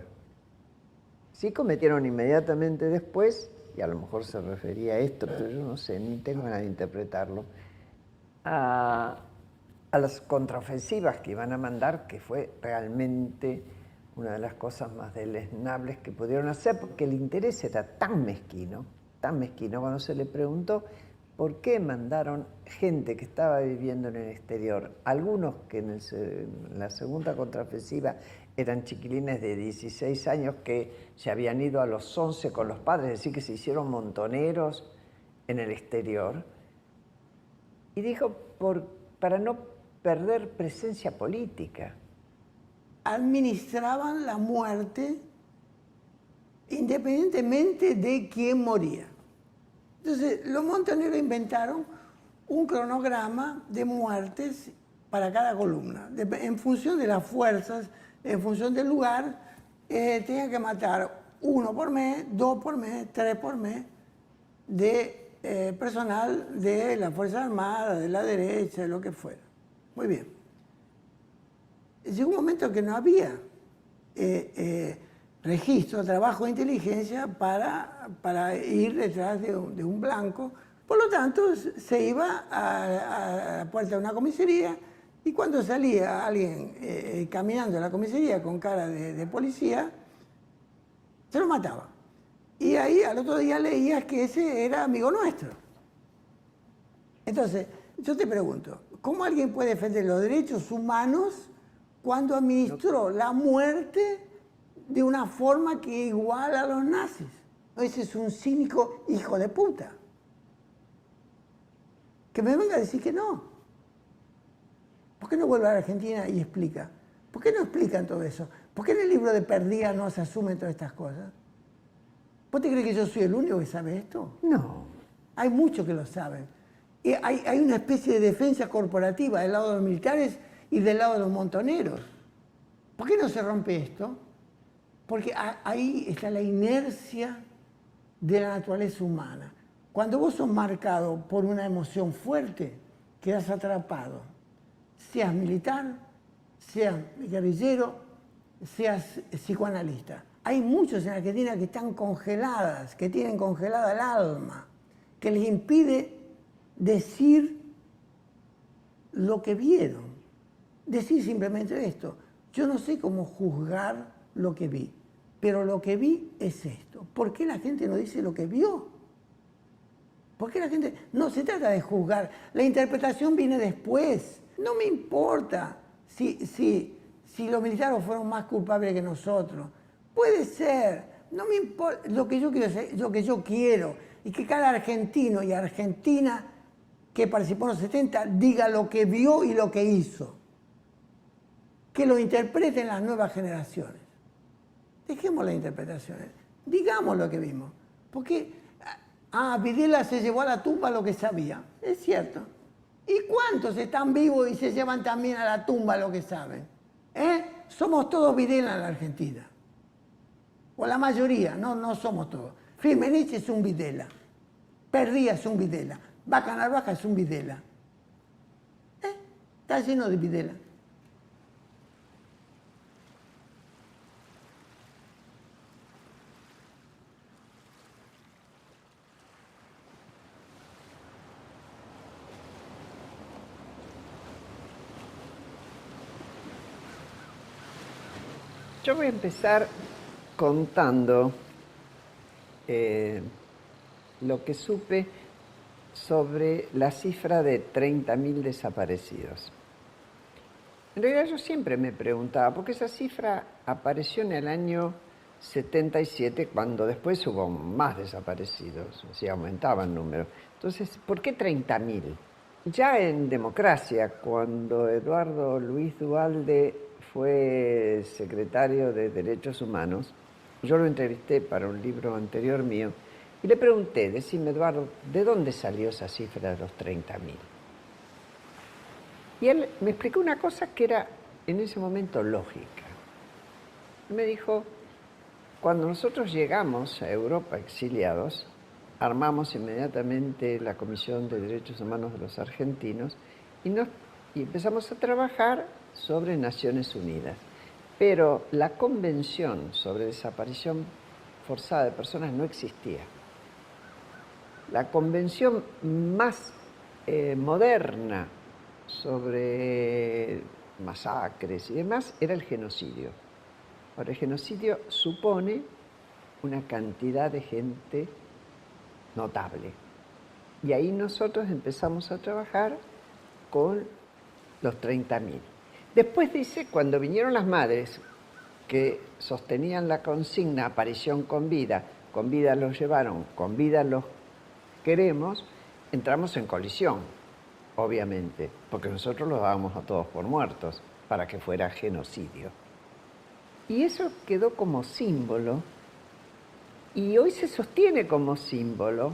Sí cometieron inmediatamente después, y a lo mejor se refería a esto, pero yo no sé, ni tengo ganas de interpretarlo, a las contraofensivas que iban a mandar, que fue realmente una de las cosas más deleznables que pudieron hacer, porque el interés era tan mezquino, cuando se le preguntó por qué mandaron gente que estaba viviendo en el exterior, algunos que en la segunda contraofensiva eran chiquilines de 16 años que se habían ido a los 11 con los padres, es decir, que se hicieron montoneros en el exterior. Y dijo, para no perder presencia política. Administraban la muerte independientemente de quién moría. Entonces, los montoneros inventaron un cronograma de muertes para cada columna. En función de las fuerzas, en función del lugar, tenían que matar 1 por mes, 2 por mes, 3 por mes de personal de la Fuerza Armada, de la derecha, de lo que fuera. Muy bien. Llegó un momento que no había registro, trabajo de inteligencia para ir detrás de un blanco. Por lo tanto, se iba a la puerta de una comisaría y cuando salía alguien caminando a la comisaría con cara de policía, se lo mataba. Y ahí al otro día leías que ese era amigo nuestro. Entonces, yo te pregunto, ¿cómo alguien puede defender los derechos humanos cuando administró la muerte de una forma que iguala a los nazis? Ese es un cínico hijo de puta. Que me venga a decir que no. ¿Por qué no vuelve a la Argentina y explica? ¿Por qué no explican todo eso? ¿Por qué en el libro de Perdía no se asumen todas estas cosas? ¿Vos te crees que yo soy el único que sabe esto? No. Hay muchos que lo saben. Y hay una especie de defensa corporativa del lado de los militares y del lado de los montoneros. ¿Por qué no se rompe esto? Porque ahí está la inercia de la naturaleza humana. Cuando vos sos marcado por una emoción fuerte, quedás atrapado. Seas militar, seas guerrillero, seas psicoanalista. Hay muchos en Argentina que están congeladas, que tienen congelada el alma, que les impide decir lo que vieron. Decir simplemente esto. Yo no sé cómo juzgar lo que vi, pero lo que vi es esto. ¿Por qué la gente no dice lo que vio? ¿Por qué la gente...? No se trata de juzgar. La interpretación viene después. No me importa si los militares fueron más culpables que nosotros. Puede ser. No me importa. Lo que yo quiero hacer, lo que yo quiero. Y que cada argentino y argentina que participó en los 70 diga lo que vio y lo que hizo. Que lo interpreten las nuevas generaciones. Dejemos las interpretaciones. Digamos lo que vimos. Porque, Videla se llevó a la tumba lo que sabía. Es cierto. ¿Y cuántos están vivos y se llevan también a la tumba lo que saben? Somos todos Videla en la Argentina. O la mayoría, no somos todos. Firmenich es un Videla. Perdía es un Videla. Vaca Narvaja es un Videla. Está lleno de Videla. Yo voy a empezar contando lo que supe sobre la cifra de 30.000 desaparecidos. En realidad yo siempre me preguntaba, porque esa cifra apareció en el año 77, cuando después hubo más desaparecidos, o sea, aumentaba el número. Entonces, ¿por qué 30.000? Ya en democracia, cuando Eduardo Luis Duhalde fue secretario de Derechos Humanos, yo lo entrevisté para un libro anterior mío, y le pregunté, decime Eduardo, ¿de dónde salió esa cifra de los 30.000? Y él me explicó una cosa que era en ese momento lógica. Me dijo, Cuando nosotros llegamos a Europa exiliados, armamos inmediatamente la Comisión de Derechos Humanos de los Argentinos y empezamos a trabajar sobre Naciones Unidas. Pero la Convención sobre Desaparición Forzada de Personas no existía. La convención más moderna sobre masacres y demás era el genocidio. Ahora, el genocidio supone una cantidad de gente notable. Y ahí nosotros empezamos a trabajar con los 30.000. Después dice, cuando vinieron las madres que sostenían la consigna aparición con vida los llevaron, con vida los queremos, entramos en colisión, obviamente, porque nosotros los dábamos a todos por muertos para que fuera genocidio. Y eso quedó como símbolo, y hoy se sostiene como símbolo,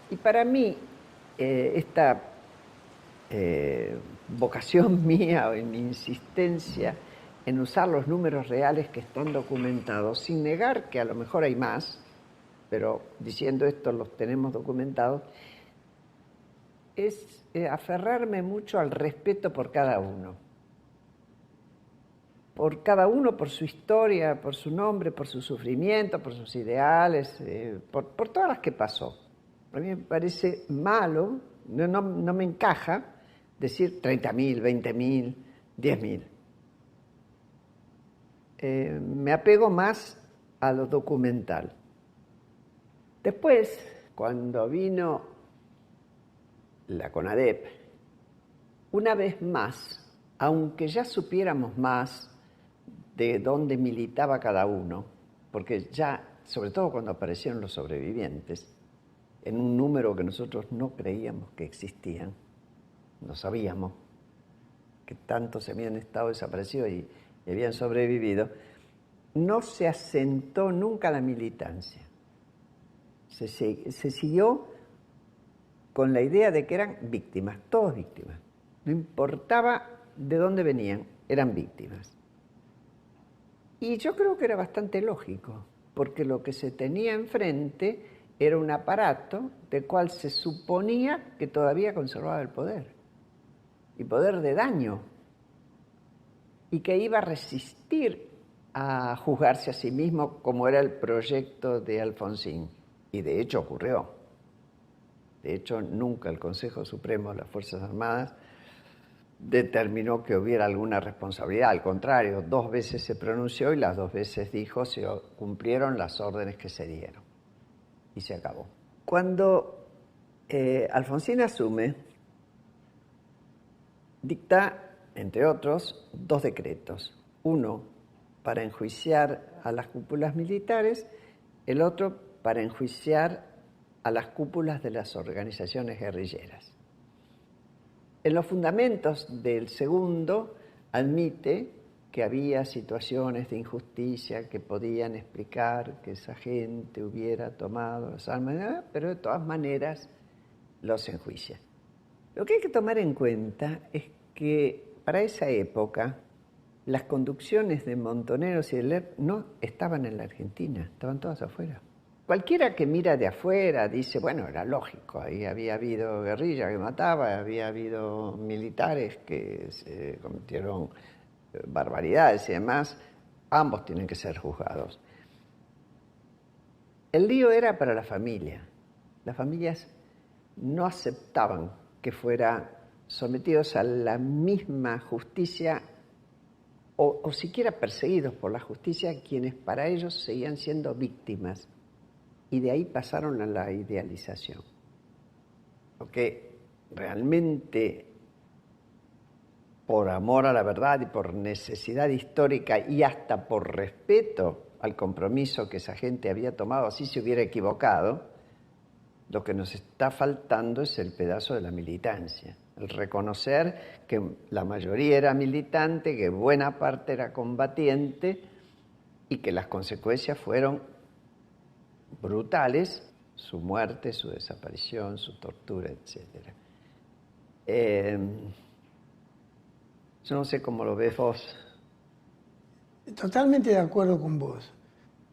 y para mí esta vocación mía o mi insistencia en usar los números reales que están documentados, sin negar que a lo mejor hay más, pero diciendo esto los tenemos documentados, es aferrarme mucho al respeto por cada uno. Por cada uno, por su historia, por su nombre, por su sufrimiento, por sus ideales, por todas las que pasó. A mí me parece malo, no me encaja decir 30.000, 20.000, 10.000. Me apego más a lo documental. Después, cuando vino la CONADEP, una vez más, aunque ya supiéramos más de dónde militaba cada uno, porque ya, sobre todo cuando aparecieron los sobrevivientes, en un número que nosotros no creíamos que existían, no sabíamos que tantos habían estado desaparecidos y habían sobrevivido, no se asentó nunca la militancia. Se siguió con la idea de que eran víctimas, todos víctimas. No importaba de dónde venían, eran víctimas. Y yo creo que era bastante lógico, porque lo que se tenía enfrente era un aparato del cual se suponía que todavía conservaba el poder, y poder de daño, y que iba a resistir a juzgarse a sí mismo como era el proyecto de Alfonsín. Y de hecho ocurrió. De hecho, nunca el Consejo Supremo de las Fuerzas Armadas determinó que hubiera alguna responsabilidad. Al contrario, 2 veces se pronunció y las 2 veces dijo se cumplieron las órdenes que se dieron. Y se acabó. Cuando Alfonsín asume, dicta, entre otros, 2 decretos. Uno para enjuiciar a las cúpulas militares, el otro para enjuiciar a las cúpulas de las organizaciones guerrilleras. En los fundamentos del segundo admite que había situaciones de injusticia que podían explicar que esa gente hubiera tomado las armas, pero de todas maneras los enjuicia. Lo que hay que tomar en cuenta es que para esa época las conducciones de Montoneros y de Lerner no estaban en la Argentina, estaban todas afuera. Cualquiera que mira de afuera dice, bueno, era lógico, ahí había habido guerrilla que mataba, había habido militares que se cometieron barbaridades y demás, ambos tienen que ser juzgados. El lío era para la familia. Las familias no aceptaban que fueran sometidos a la misma justicia o siquiera perseguidos por la justicia quienes para ellos seguían siendo víctimas. Y de ahí pasaron a la idealización. Porque realmente, por amor a la verdad y por necesidad histórica y hasta por respeto al compromiso que esa gente había tomado, así se hubiera equivocado, lo que nos está faltando es el pedazo de la militancia. El reconocer que la mayoría era militante, que buena parte era combatiente y que las consecuencias fueron brutales, su muerte, su desaparición, su tortura, etc. Yo no sé cómo lo ves vos. Totalmente de acuerdo con vos.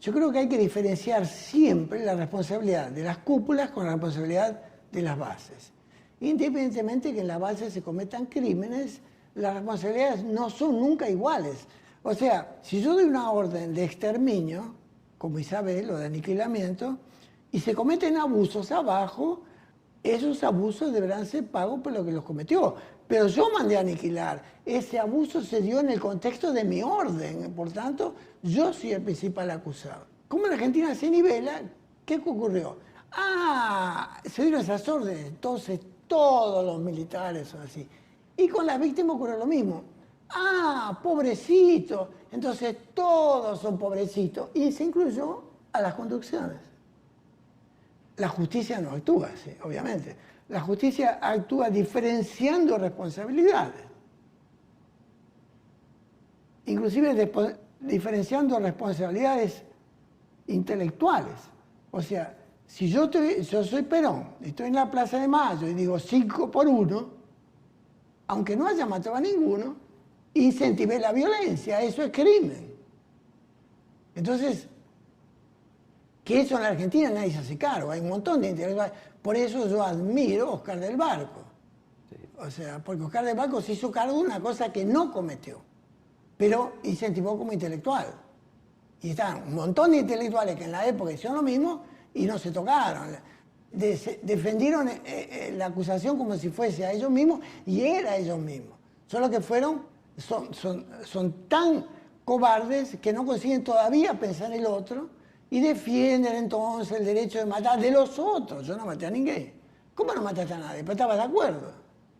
Yo creo que hay que diferenciar siempre la responsabilidad de las cúpulas con la responsabilidad de las bases. Independientemente que en la base se cometan crímenes, las responsabilidades no son nunca iguales. O sea, si yo doy una orden de exterminio, como Isabel, o de aniquilamiento, y se cometen abusos abajo, esos abusos deberán ser pagos por lo que los cometió. Pero yo mandé a aniquilar. Ese abuso se dio en el contexto de mi orden. Por tanto, yo soy el principal acusado. Como en Argentina se nivela, ¿qué ocurrió? Se dieron esas órdenes. Entonces, todos los militares son así. Y con las víctimas ocurrió lo mismo. Pobrecito. Entonces, todos son pobrecitos. Y se incluyó a las conducciones. La justicia no actúa así, obviamente. La justicia actúa diferenciando responsabilidades. Inclusive diferenciando responsabilidades intelectuales. O sea, si yo soy Perón, estoy en la Plaza de Mayo y digo 5 por 1, aunque no haya matado a ninguno, incentivé la violencia, eso es crimen. Entonces, que eso en la Argentina nadie se hace cargo, hay un montón de intelectuales. Por eso yo admiro a Oscar del Barco. Sí. O sea, porque Oscar del Barco se hizo cargo de una cosa que no cometió, pero incentivó como intelectual. Y están un montón de intelectuales que en la época hicieron lo mismo y no se tocaron. Defendieron la acusación como si fuese a ellos mismos y era a ellos mismos. Solo que son tan cobardes que no consiguen todavía pensar en el otro y defienden entonces el derecho de matar de los otros. Yo no maté a ninguém. ¿Cómo no mataste a nadie? Pero estabas de acuerdo.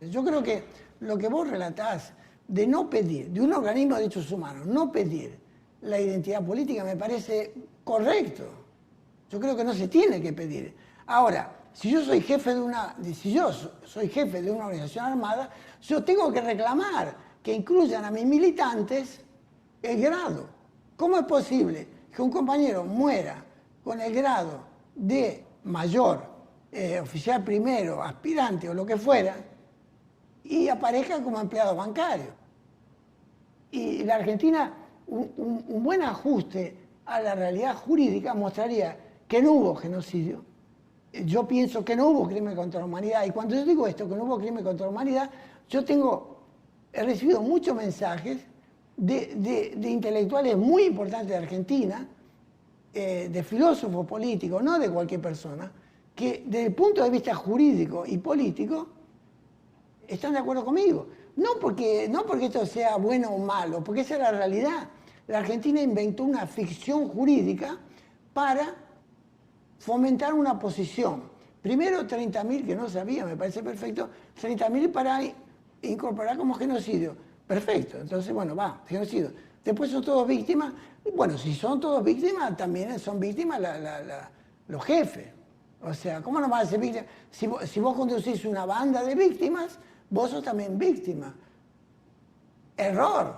Yo creo que lo que vos relatás de no pedir, de un organismo de derechos humanos, no pedir la identidad política me parece correcto. Yo creo que no se tiene que pedir. Ahora, si yo soy jefe de una organización armada, yo tengo que reclamar que incluyan a mis militantes el grado. ¿Cómo es posible que un compañero muera con el grado de mayor, oficial primero, aspirante o lo que fuera, y aparezca como empleado bancario? Y la Argentina, un buen ajuste a la realidad jurídica mostraría que no hubo genocidio. Yo pienso que no hubo crimen contra la humanidad. Y cuando yo digo esto, que no hubo crimen contra la humanidad, he recibido muchos mensajes de intelectuales muy importantes de Argentina, de filósofos políticos, no de cualquier persona, que desde el punto de vista jurídico y político están de acuerdo conmigo. No porque esto sea bueno o malo, porque esa es la realidad. La Argentina inventó una ficción jurídica para fomentar una posición. Primero 30.000, que no sabía, me parece perfecto, 30.000 para incorporar como genocidio. Perfecto, entonces, bueno, genocidio. Después son todos víctimas. Bueno, si son todos víctimas, también son víctimas los jefes. O sea, ¿cómo no van a ser víctimas? Si vos conducís una banda de víctimas, vos sos también víctima. Error.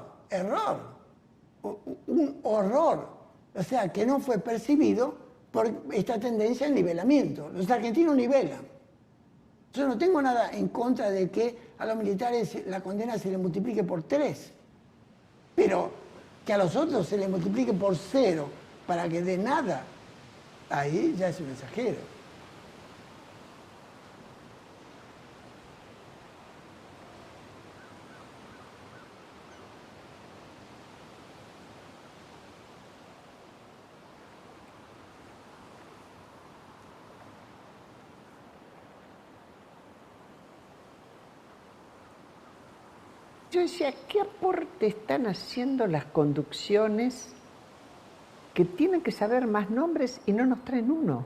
Un horror. O sea, que no fue percibido por esta tendencia al nivelamiento. Los argentinos nivelan. Yo no tengo nada en contra de que a los militares la condena se les multiplique por 3, pero que a los otros se les multiplique por 0 para que de nada, ahí ya es un exagero. Yo decía, ¿qué aporte están haciendo las conducciones que tienen que saber más nombres y no nos traen uno?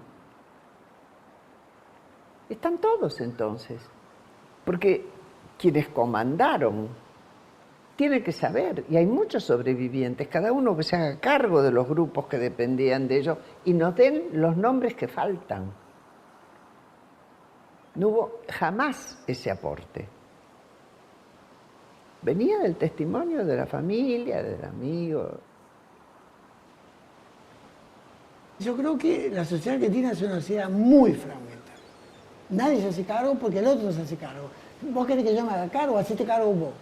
Están todos entonces, porque quienes comandaron tienen que saber, y hay muchos sobrevivientes, cada uno que se haga cargo de los grupos que dependían de ellos y nos den los nombres que faltan. No hubo jamás ese aporte. Venía del testimonio de la familia, del amigo. Yo creo que la sociedad argentina es una sociedad muy fragmentada. Nadie se hace cargo porque el otro se hace cargo. Vos querés que yo me haga cargo, hacete cargo vos.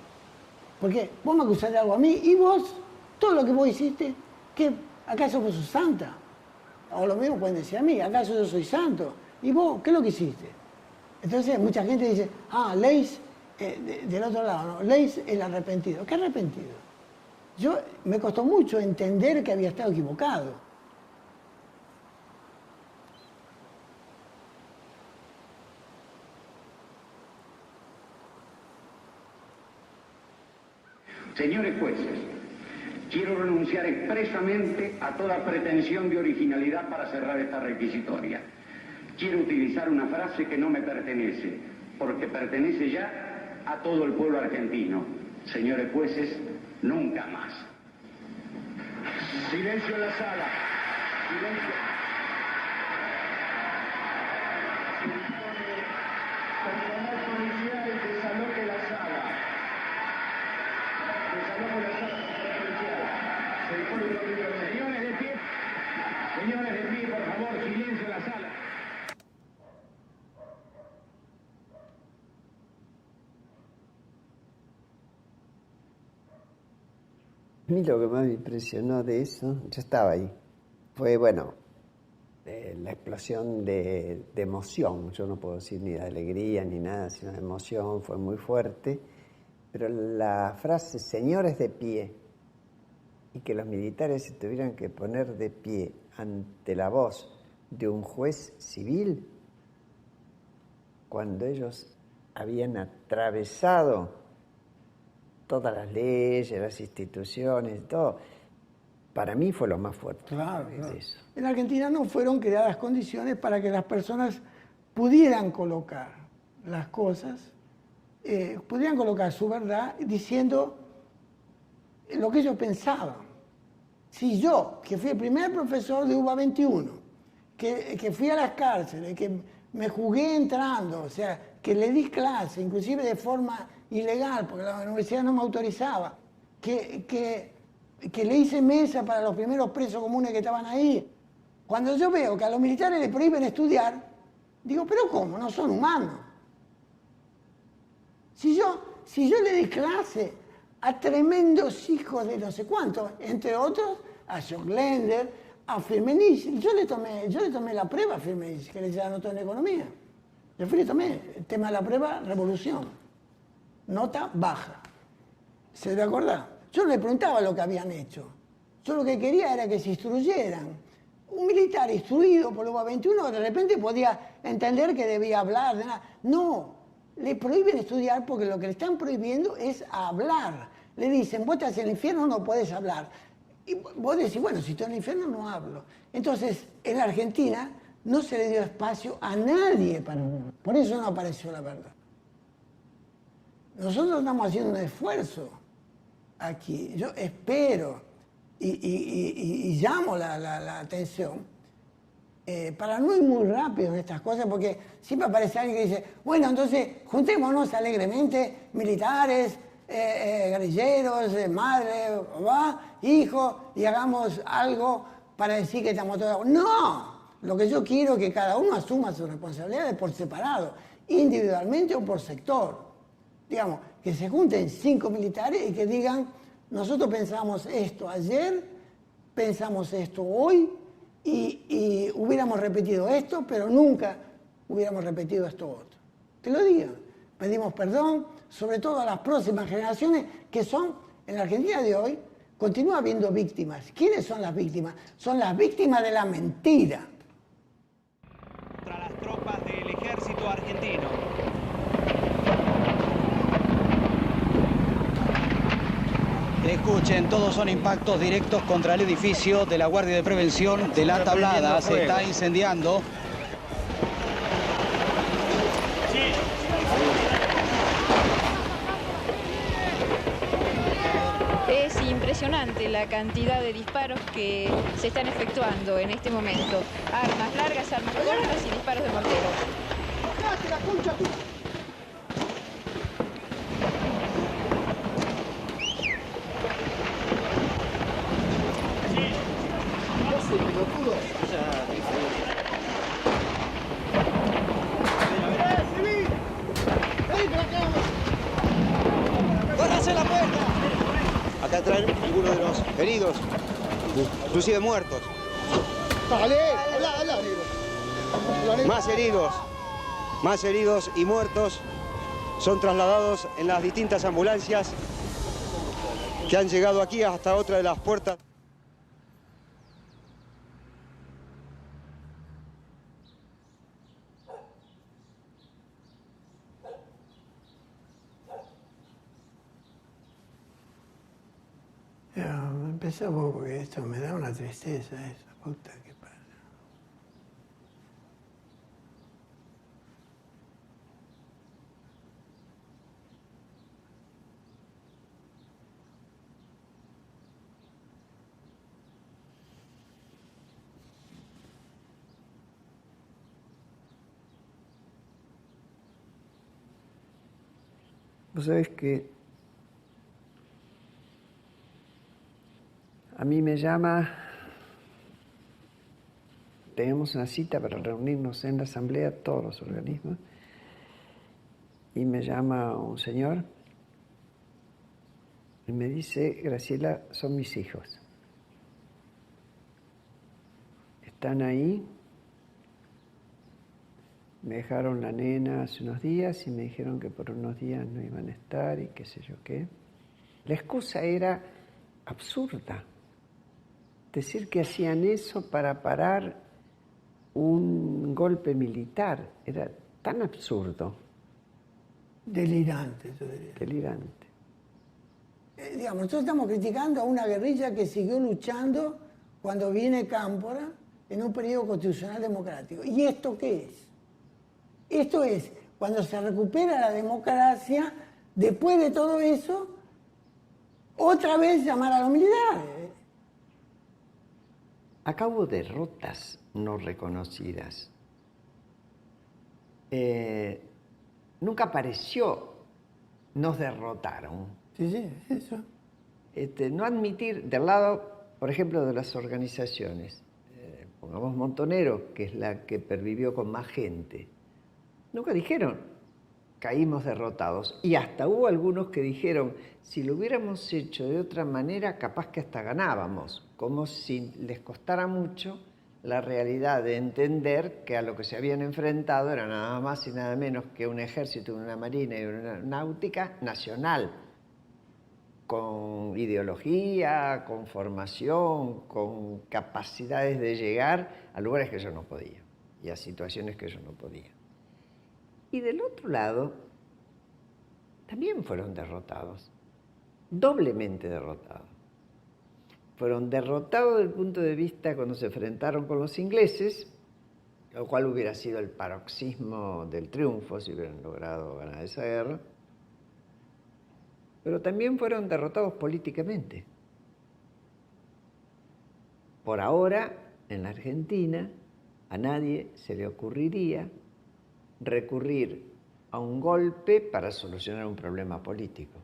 Porque vos me acusás de algo a mí y vos, todo lo que vos hiciste, ¿qué? ¿Acaso vos sos santa? O lo mismo pueden decir a mí, ¿acaso yo soy santo? ¿Y vos qué es lo que hiciste? Entonces mucha gente dice, Leis, del otro lado, no, Leis el arrepentido. ¿Qué arrepentido? Me costó mucho entender que había estado equivocado. Señores jueces, quiero renunciar expresamente a toda pretensión de originalidad para cerrar esta requisitoria. Quiero utilizar una frase que no me pertenece, porque pertenece ya a todo el pueblo argentino. Señores jueces, nunca más. Silencio en la sala. Silencio. Personal policial, desaloje la sala. Desaloje la sala, personal policial. Señores de pie. Señores de pie, por favor, silencio en la sala. A mí lo que más me impresionó de eso, yo estaba ahí, fue, bueno, la explosión de emoción. Yo no puedo decir ni de alegría ni nada, sino de emoción, fue muy fuerte. Pero la frase, señores de pie, y que los militares se tuvieran que poner de pie ante la voz de un juez civil, cuando ellos habían atravesado todas las leyes, las instituciones, todo. Para mí fue lo más fuerte. Claro. Eso. En Argentina no fueron creadas condiciones para que las personas pudieran colocar las cosas, pudieran colocar su verdad diciendo lo que ellos pensaban. Si yo, que fui el primer profesor de UBA 21, que fui a las cárceles, que me jugué entrando, o sea, que le di clase, inclusive de forma ilegal, porque la universidad no me autorizaba, que le hice mesa para los primeros presos comunes que estaban ahí. Cuando yo veo que a los militares les prohíben estudiar, digo, pero ¿cómo? No son humanos. Si yo le di clase a tremendos hijos de no sé cuántos, entre otros a Schockländer, a Firmenich, yo le tomé la prueba a Firmenich, que le anotó en economía. Yo le tomé el tema de la prueba, revolución. Nota baja. ¿Se debe acordar? Yo no le preguntaba lo que habían hecho. Yo lo que quería era que se instruyeran. Un militar instruido por UBA 21 de repente podía entender que debía hablar de nada. No, le prohíben estudiar porque lo que le están prohibiendo es hablar. Le dicen, vos estás en el infierno, no podés hablar. Y vos decís, bueno, si estoy en el infierno no hablo. Entonces, en la Argentina no se le dio espacio a nadie para hablar. Por eso no apareció la verdad. Nosotros estamos haciendo un esfuerzo aquí. Yo espero y llamo la atención para no ir muy rápido en estas cosas, porque siempre aparece alguien que dice, bueno, entonces juntémonos alegremente, militares, guerrilleros, madre, papá, hijo, y hagamos algo para decir que estamos todos... ¡No! Lo que yo quiero es que cada uno asuma sus responsabilidades por separado, individualmente o por sector. Digamos, que se junten 5 militares y que digan, nosotros pensamos esto ayer, pensamos esto hoy y hubiéramos repetido esto, pero nunca hubiéramos repetido esto otro. Que lo digan. Pedimos perdón, sobre todo a las próximas generaciones que son, en la Argentina de hoy, continúa habiendo víctimas. ¿Quiénes son las víctimas? Son las víctimas de la mentira. Contra las tropas del ejército argentino. Escuchen, todos son impactos directos contra el edificio de la Guardia de Prevención de La Tablada. Se está incendiando. Es impresionante la cantidad de disparos que se están efectuando en este momento. Armas largas, armas cortas y disparos de mortero. ¡Córranse la puerta! Acá traen algunos de los heridos, inclusive muertos. Más heridos y muertos son trasladados en las distintas ambulancias que han llegado aquí hasta otra de las puertas. Empecé vos porque esto me da una tristeza, esa puta que pasa. Vos sabés que a mí me llama, tenemos una cita para reunirnos en la asamblea, todos los organismos, y me llama un señor y me dice, Graciela, son mis hijos. Están ahí, me dejaron la nena hace unos días y me dijeron que por unos días no iban a estar y qué sé yo qué. La excusa era absurda. Decir que hacían eso para parar un golpe militar era tan absurdo. Delirante, yo diría. Delirante. Digamos, nosotros estamos criticando a una guerrilla que siguió luchando cuando viene Cámpora en un periodo constitucional democrático. ¿Y esto qué es? Esto es, cuando se recupera la democracia, después de todo eso, otra vez llamar a los militares. Acá hubo derrotas no reconocidas. Nunca apareció, nos derrotaron. Sí, eso. No admitir, del lado, por ejemplo, de las organizaciones, pongamos Montonero, que es la que pervivió con más gente, nunca dijeron, caímos derrotados. Y hasta hubo algunos que dijeron, si lo hubiéramos hecho de otra manera, capaz que hasta ganábamos, como si les costara mucho la realidad de entender que a lo que se habían enfrentado era nada más y nada menos que un ejército, una marina y una náutica nacional, con ideología, con formación, con capacidades de llegar a lugares que ellos no podían y a situaciones que ellos no podían. Y del otro lado, también fueron derrotados, doblemente derrotados. Fueron derrotados desde el punto de vista cuando se enfrentaron con los ingleses, lo cual hubiera sido el paroxismo del triunfo si hubieran logrado ganar esa guerra, pero también fueron derrotados políticamente. Por ahora, en la Argentina, a nadie se le ocurriría recurrir a un golpe para solucionar un problema político.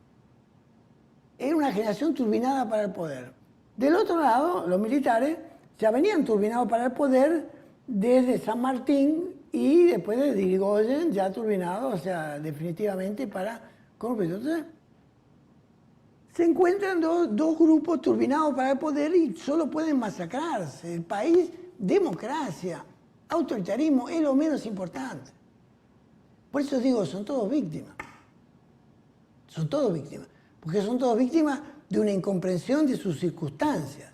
Era una generación turbinada para el poder. Del otro lado, los militares ya venían turbinados para el poder desde San Martín y después de Irigoyen, ya turbinados, o sea, definitivamente para corrupción. Entonces, se encuentran dos grupos turbinados para el poder y solo pueden masacrarse. El país, democracia, autoritarismo, es lo menos importante. Por eso digo, son todos víctimas. Son todos víctimas. Porque son todos víctimas de una incomprensión de sus circunstancias.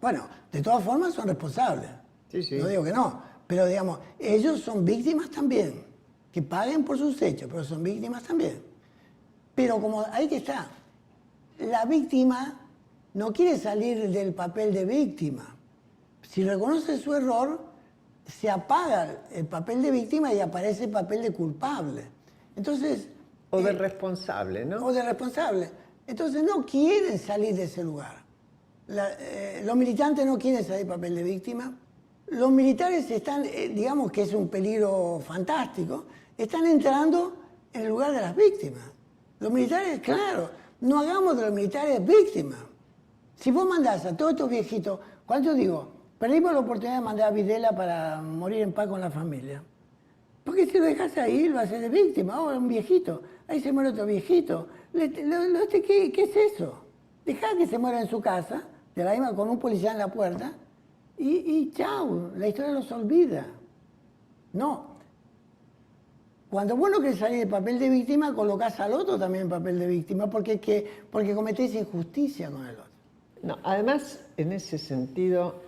Bueno, de todas formas son responsables. Sí, sí. No digo que no. Pero digamos, ellos son víctimas también. Que paguen por sus hechos, pero son víctimas también. Pero como ahí que está, la víctima no quiere salir del papel de víctima. Si reconoce su error, se apaga el papel de víctima y aparece el papel de culpable. Entonces... O de responsable, ¿no? O de responsable. Entonces no quieren salir de ese lugar. Los militantes no quieren salir del papel de víctima. Los militares están, digamos que es un peligro fantástico, están entrando en el lugar de las víctimas. Los militares, claro, no hagamos de los militares víctimas. Si vos mandás a todos estos viejitos, ¿cuánto digo? Perdimos la oportunidad de mandar a Videla para morir en paz con la familia. Porque si lo dejas ahí, lo haces de víctima. Ahora un viejito, ahí se muere otro viejito. ¿Qué es eso? Dejá que se muera en su casa, de la misma con un policía en la puerta, y chao, la historia los olvida. No. Cuando vos no querés salir de papel de víctima, colocás al otro también en papel de víctima, porque cometés injusticia con el otro. No, además, en ese sentido,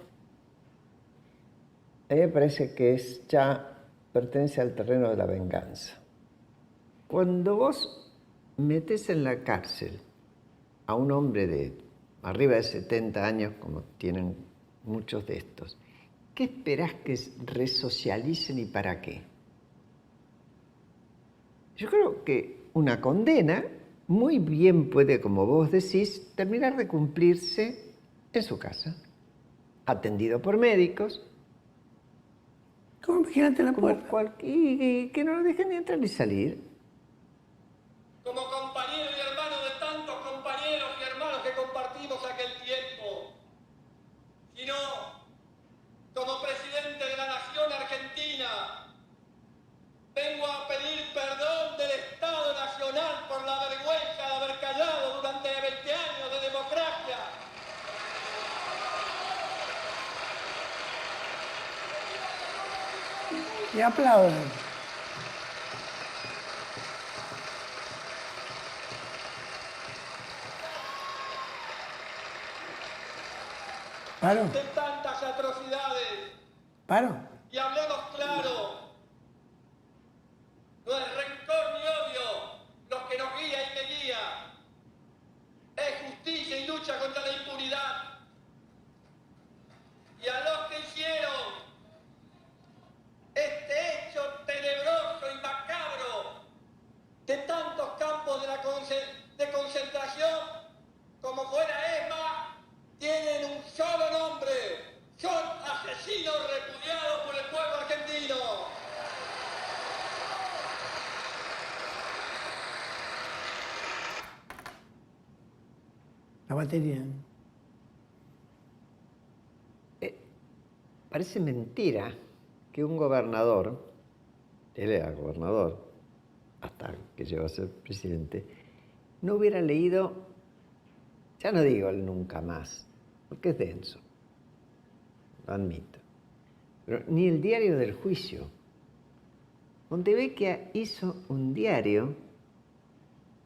a mí me parece que pertenece al terreno de la venganza. Cuando vos metés en la cárcel a un hombre de arriba de 70 años, como tienen muchos de estos, ¿qué esperás que resocialicen y para qué? Yo creo que una condena muy bien puede, como vos decís, terminar de cumplirse en su casa, atendido por médicos. ¿Cómo vigilante en la puerta? Y que no lo dejen ni entrar ni salir. Como compañero y hermano de tantos compañeros y hermanos que compartimos aquel tiempo, sino como presidente de la nación argentina, vengo a pedir perdón del Estado Nacional por la vergüenza de haber callado durante 20 años de democracia. Y aplauden. ¿Paro? De tantas atrocidades. ¿Paro? Y hablemos claro. No es rencor ni odio lo que nos guía y me guía. Es justicia y lucha contra la impunidad. Y a los que hicieron este hecho tenebroso y macabro de tantos campos de concentración como fuera ESMA, tienen un solo nombre. Son asesinos repudiados por el pueblo argentino. La batería. Parece mentira que un gobernador, él era gobernador hasta que llegó a ser presidente, no hubiera leído, ya no digo el nunca más, porque es denso, lo admito, pero ni el diario del juicio. Montevecchia hizo un diario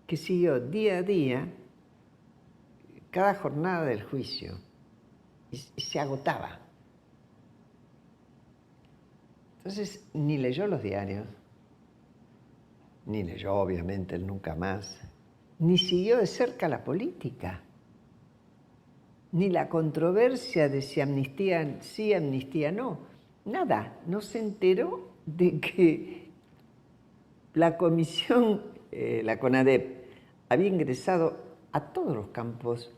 que siguió día a día cada jornada del juicio y se agotaba. Entonces, ni leyó los diarios, ni leyó obviamente el nunca más, ni siguió de cerca la política, ni la controversia de si amnistía sí, amnistía no. Nada, no se enteró de que la comisión, la CONADEP, había ingresado a todos los campos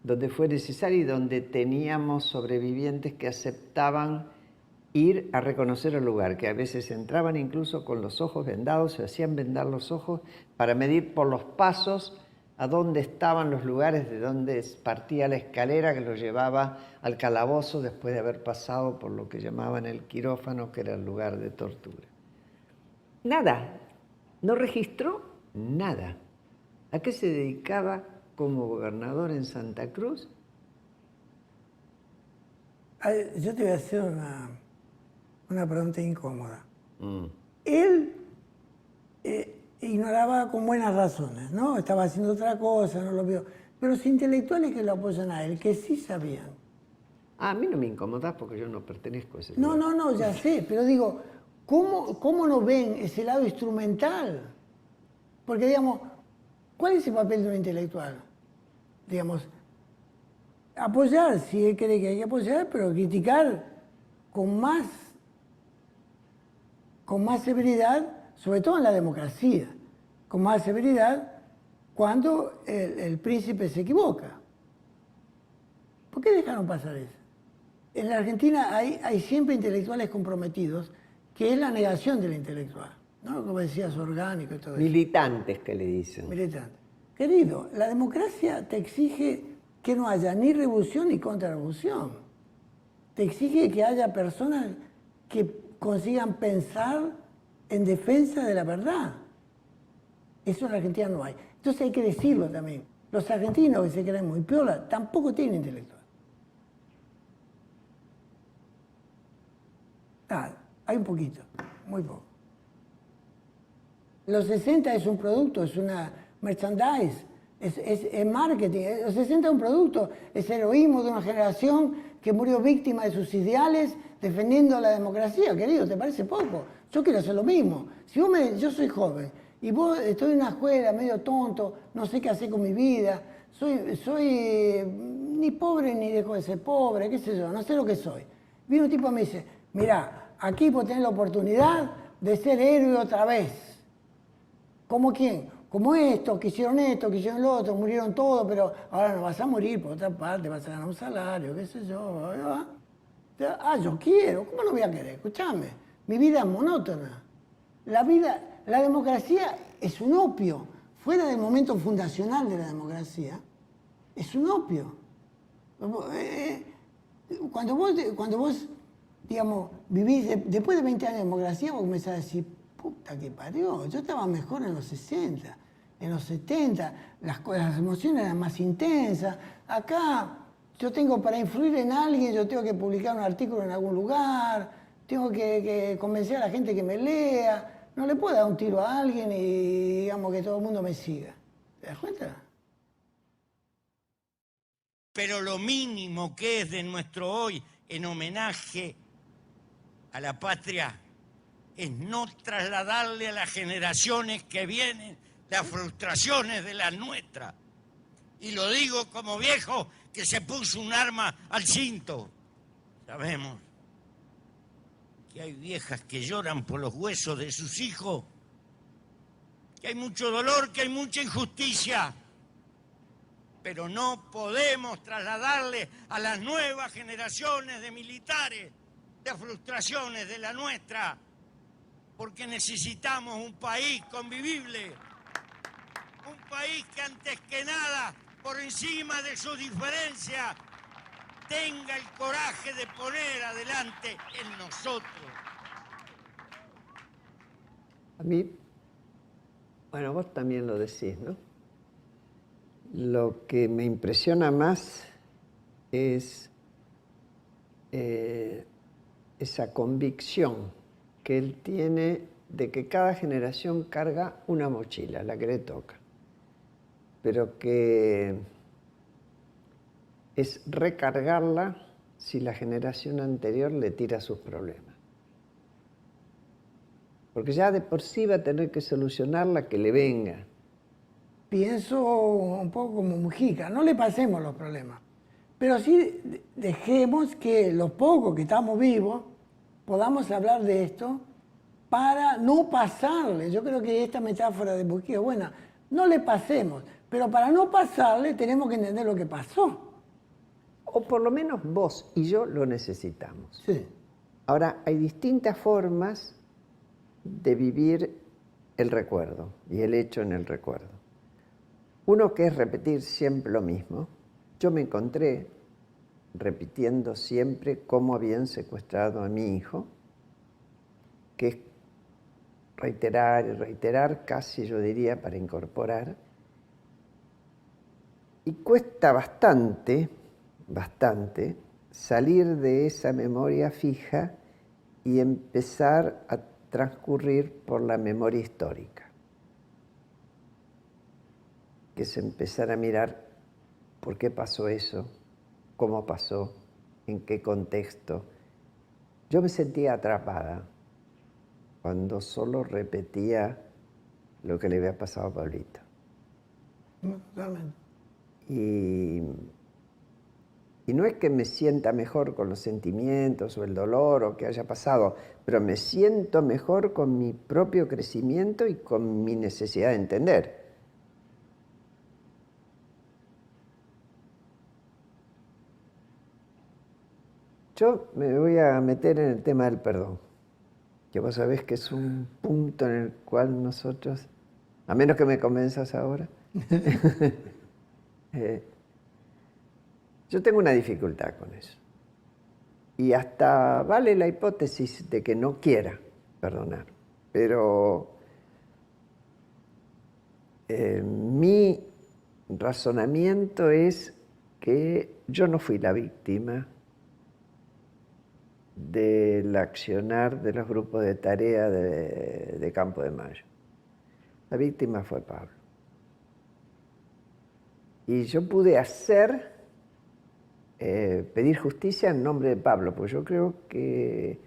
donde fue necesario y donde teníamos sobrevivientes que aceptaban ir a reconocer el lugar, que a veces entraban incluso con los ojos vendados, se hacían vendar los ojos para medir por los pasos a dónde estaban los lugares de donde partía la escalera que los llevaba al calabozo después de haber pasado por lo que llamaban el quirófano, que era el lugar de tortura. Nada, no registró nada. ¿A qué se dedicaba como gobernador en Santa Cruz? Yo te voy a hacer una pregunta incómoda. Él ignoraba con buenas razones, ¿no? Estaba haciendo otra cosa, no lo vio. Pero los intelectuales que lo apoyan a él, que sí sabían. A mí no me incomodás porque yo no pertenezco a ese No, lugar. no, ya sé, pero digo, ¿cómo no ven ese lado instrumental? Porque, digamos, ¿cuál es el papel de un intelectual? Digamos, apoyar, si él cree que hay que apoyar, pero criticar con más severidad, sobre todo en la democracia, con más severidad cuando el príncipe se equivoca. ¿Por qué dejaron pasar eso? En la Argentina hay siempre intelectuales comprometidos, que es la negación del intelectual, ¿no? Como decías, orgánico y todo eso. Militantes que le dicen. Militantes. Querido, la democracia te exige que no haya ni revolución ni contrarrevolución. Te exige que haya personas que consigan pensar en defensa de la verdad. Eso en la Argentina no hay. Entonces hay que decirlo también. Los argentinos que se creen muy piola tampoco tienen intelectual. Hay un poquito, muy poco. Los 60 es un producto, es una merchandise, es marketing. Los 60 es un producto, es heroísmo de una generación que murió víctima de sus ideales defendiendo la democracia, querido, ¿te parece poco? Yo quiero hacer lo mismo. Si vos yo soy joven y vos estoy en una escuela medio tonto, no sé qué hacer con mi vida, soy ni pobre ni dejo de ser pobre, qué sé yo, no sé lo que soy. Viene un tipo y me dice, mirá, aquí vos tenés la oportunidad de ser héroe otra vez. ¿Cómo quién? Como esto, que hicieron lo otro, murieron todos, pero ahora no vas a morir, por otra parte vas a ganar un salario, qué sé yo. Yo quiero, ¿cómo no voy a querer? Escuchame, mi vida es monótona. La democracia es un opio. Fuera del momento fundacional de la democracia, es un opio. Cuando vos digamos, vivís, después de 20 años de democracia, vos comenzás a decir, puta que parió, yo estaba mejor en los 60, en los 70, las emociones eran más intensas. Acá, yo tengo para influir en alguien, yo tengo que publicar un artículo en algún lugar, tengo que convencer a la gente que me lea. No le puedo dar un tiro a alguien y digamos que todo el mundo me siga. ¿Te das cuenta? Pero lo mínimo que es de nuestro hoy en homenaje a la patria es no trasladarle a las generaciones que vienen las frustraciones de la nuestra. Y lo digo como viejo que se puso un arma al cinto. Sabemos que hay viejas que lloran por los huesos de sus hijos, que hay mucho dolor, que hay mucha injusticia, pero no podemos trasladarle a las nuevas generaciones de militares las frustraciones de la nuestra, porque necesitamos un país convivible, un país que antes que nada, por encima de sus diferencias, tenga el coraje de poner adelante en nosotros. A mí, bueno, vos también lo decís, ¿no? Lo que me impresiona más es esa convicción que él tiene de que cada generación carga una mochila, la que le toca, pero que es recargarla si la generación anterior le tira sus problemas. Porque ya de por sí va a tener que solucionar la que le venga. Pienso un poco como Mujica, no le pasemos los problemas, pero sí dejemos que los pocos que estamos vivos podamos hablar de esto para no pasarle. Yo creo que esta metáfora de Mujica es buena. No le pasemos, pero para no pasarle tenemos que entender lo que pasó. O por lo menos vos y yo lo necesitamos. Sí. Ahora, hay distintas formas de vivir el recuerdo y el hecho en el recuerdo. Uno que es repetir siempre lo mismo. Yo me encontré repitiendo siempre cómo habían secuestrado a mi hijo, que es reiterar y reiterar, casi yo diría para incorporar. Y cuesta bastante salir de esa memoria fija y empezar a transcurrir por la memoria histórica, que es empezar a mirar por qué pasó eso, cómo pasó, en qué contexto. Yo me sentía atrapada cuando solo repetía lo que le había pasado a Pablito. Totalmente. Y no es que me sienta mejor con los sentimientos o el dolor o que haya pasado, pero me siento mejor con mi propio crecimiento y con mi necesidad de entender. Yo me voy a meter en el tema del perdón, que vos sabés que es un punto en el cual nosotros, a menos que me convenzas ahora, yo tengo una dificultad con eso. Y hasta vale la hipótesis de que no quiera perdonar. Pero mi razonamiento es que yo no fui la víctima del accionar de los grupos de tarea de Campo de Mayo. La víctima fue Pablo. Y yo pude pedir justicia en nombre de Pablo, porque yo creo que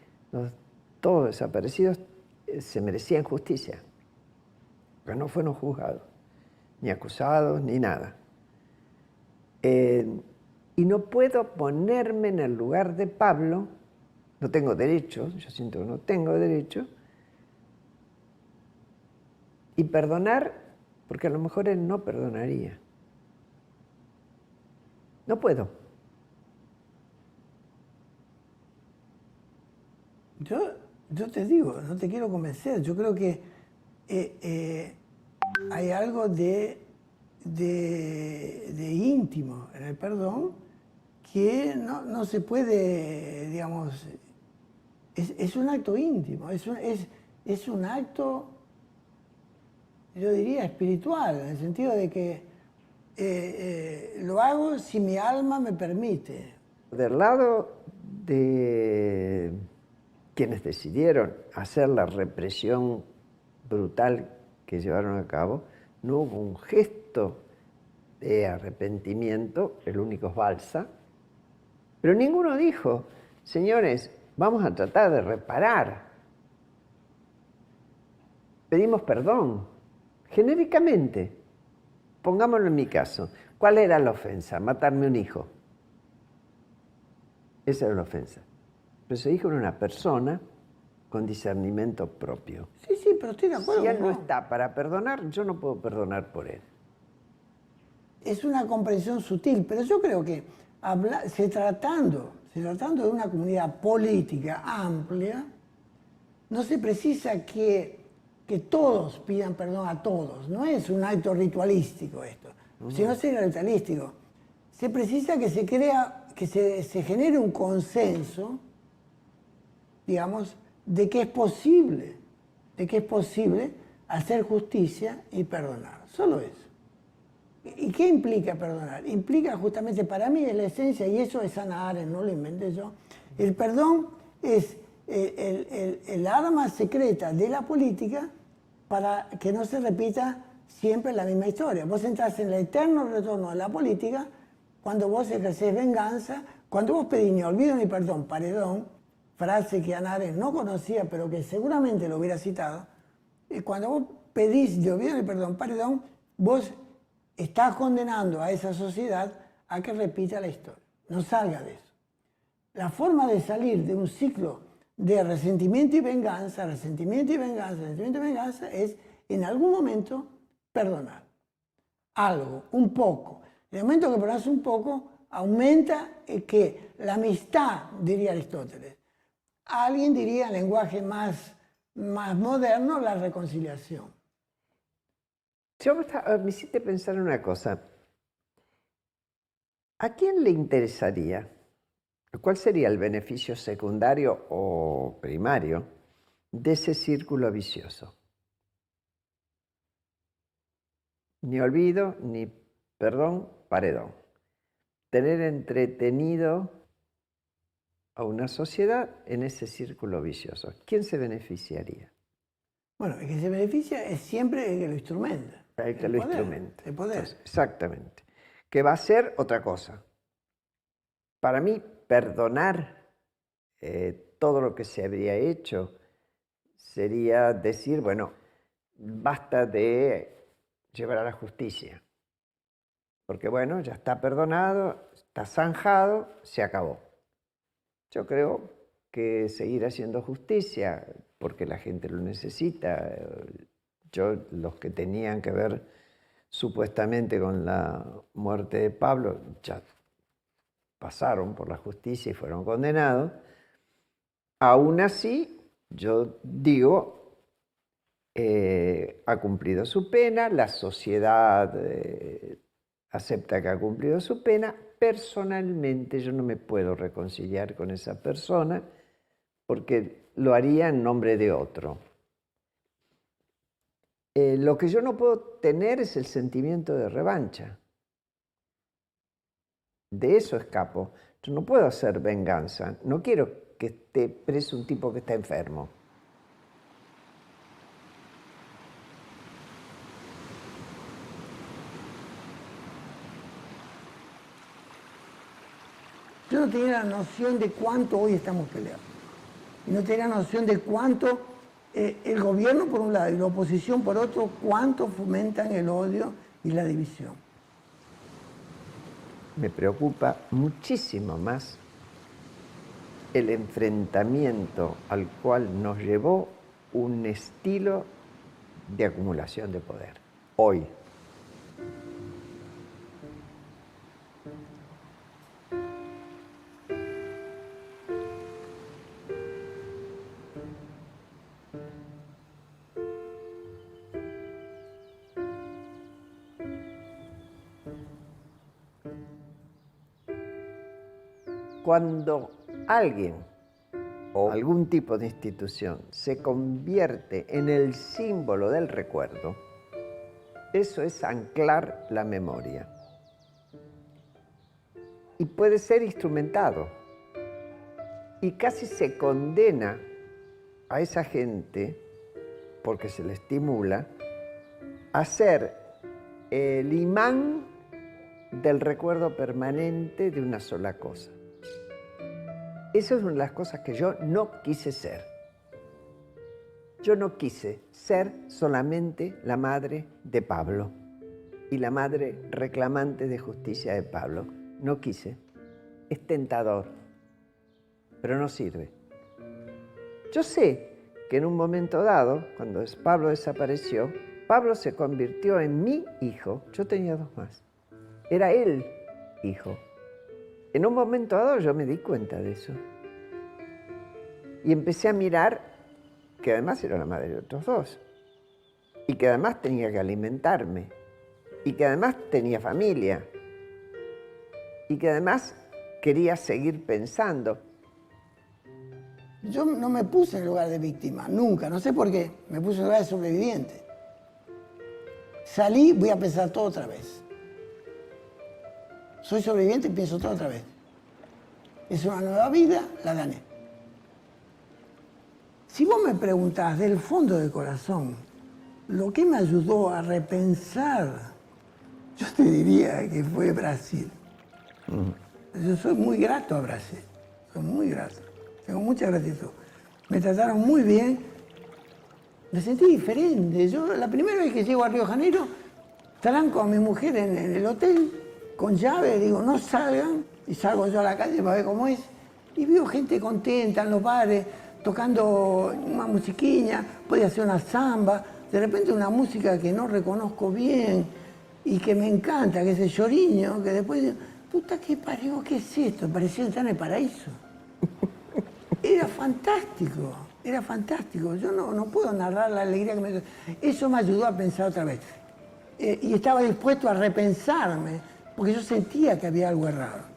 todos desaparecidos se merecían justicia, porque no fueron juzgados, ni acusados, ni nada. Y no puedo ponerme en el lugar de Pablo, no tengo derecho, yo siento que no tengo derecho, y perdonar, porque a lo mejor él no perdonaría. No puedo. Yo te digo, no te quiero convencer, yo creo que hay algo de íntimo en el perdón que no se puede, digamos, es un acto íntimo, es un acto, yo diría, espiritual, en el sentido de que lo hago si mi alma me permite. Del lado de quienes decidieron hacer la represión brutal que llevaron a cabo, no hubo un gesto de arrepentimiento, el único es Balsa, pero ninguno dijo, señores, vamos a tratar de reparar. Pedimos perdón, genéricamente. Pongámoslo en mi caso. ¿Cuál era la ofensa? Matarme un hijo. Esa era la ofensa. Pero ese hijo era una persona con discernimiento propio. Sí, pero estoy de acuerdo. Si él no está para perdonar, yo no puedo perdonar por él. Es una comprensión sutil, pero yo creo que se tratando de una comunidad política amplia, no se precisa que todos pidan perdón a todos. No es un acto ritualístico esto. Si no sería ritualístico. Se precisa que se genere un consenso, digamos, de que es posible hacer justicia y perdonar. Solo eso. ¿Y qué implica perdonar? Implica justamente, para mí es la esencia, y eso es Hannah Arendt, no lo inventé yo. El perdón es el arma secreta de la política para que no se repita siempre la misma historia. Vos entras en el eterno retorno a la política cuando vos ejercés venganza, cuando vos pedís ni olvido ni perdón, paredón, frase que Hannah Arendt no conocía, pero que seguramente lo hubiera citado. Y cuando vos pedís ni olvido ni perdón, paredón, vos estás condenando a esa sociedad a que repita la historia. No salga de eso. La forma de salir de un ciclo de resentimiento y venganza, resentimiento y venganza, es en algún momento perdonar. Algo, un poco. En el momento que perdonas un poco, aumenta que la amistad, diría Aristóteles. Alguien diría en lenguaje más moderno, la reconciliación. Me hiciste pensar en una cosa. ¿A quién le interesaría? ¿Cuál sería el beneficio secundario o primario de ese círculo vicioso? Ni olvido, ni perdón, paredón. Tener entretenido a una sociedad en ese círculo vicioso. ¿Quién se beneficiaría? Bueno, el que se beneficia es siempre el que lo instrumenta. El que lo instrumenta. El poder. Entonces, exactamente. Que va a ser otra cosa. Para mí, perdonar todo lo que se habría hecho sería decir, bueno, basta de llevar a la justicia. Porque bueno, ya está perdonado, está zanjado, se acabó. Yo creo que seguir haciendo justicia, porque la gente lo necesita. Los que tenían que ver supuestamente con la muerte de Pablo, ya pasaron por la justicia y fueron condenados. Aún así, yo digo, ha cumplido su pena, la sociedad acepta que ha cumplido su pena. Personalmente yo no me puedo reconciliar con esa persona porque lo haría en nombre de otro. Lo que yo no puedo tener es el sentimiento de revancha. De eso escapo. Yo no puedo hacer venganza. No quiero que esté preso un tipo que está enfermo. Yo no tenía la noción de cuánto hoy estamos peleando. Y no tenía la noción de cuánto el gobierno por un lado y la oposición por otro, cuánto fomentan el odio y la división. Me preocupa muchísimo más el enfrentamiento al cual nos llevó un estilo de acumulación de poder. Hoy. Cuando alguien o algún tipo de institución se convierte en el símbolo del recuerdo, eso es anclar la memoria. Y puede ser instrumentado. Y casi se condena a esa gente, porque se le estimula, a ser el imán del recuerdo permanente de una sola cosa. Esa es una de las cosas que yo no quise ser. Yo no quise ser solamente la madre de Pablo y la madre reclamante de justicia de Pablo. No quise. Es tentador, pero no sirve. Yo sé que en un momento dado, cuando Pablo desapareció, Pablo se convirtió en mi hijo. Yo tenía 2 más. Era él hijo. En un momento dado yo me di cuenta de eso. Y empecé a mirar que además era la madre de otros 2. Y que además tenía que alimentarme. Y que además tenía familia. Y que además quería seguir pensando. Yo no me puse en el lugar de víctima, nunca, no sé por qué. Me puse en el lugar de sobreviviente. Salí, voy a pensar todo otra vez. Soy sobreviviente y pienso todo otra vez. Es una nueva vida, la gané. Si vos me preguntás del fondo del corazón, lo que me ayudó a repensar, yo te diría que fue Brasil. Yo soy muy grato a Brasil, soy muy grato, tengo mucha gratitud. Me trataron muy bien, me sentí diferente. Yo la primera vez que llego a Río de Janeiro, tranco a mi mujer en el hotel, con llave, digo, no salgan, y salgo yo a la calle para ver cómo es, y veo gente contenta en los bares, tocando una musiquilla, podía ser una samba, de repente una música que no reconozco bien, y que me encanta, que es el Lloriño, que después digo, puta que parió, ¿qué es esto? Parecía estar en el paraíso. Era fantástico, era fantástico. Yo no puedo narrar la alegría que me dio. Eso me ayudó a pensar otra vez. Y estaba dispuesto a repensarme, porque yo sentía que había algo errado.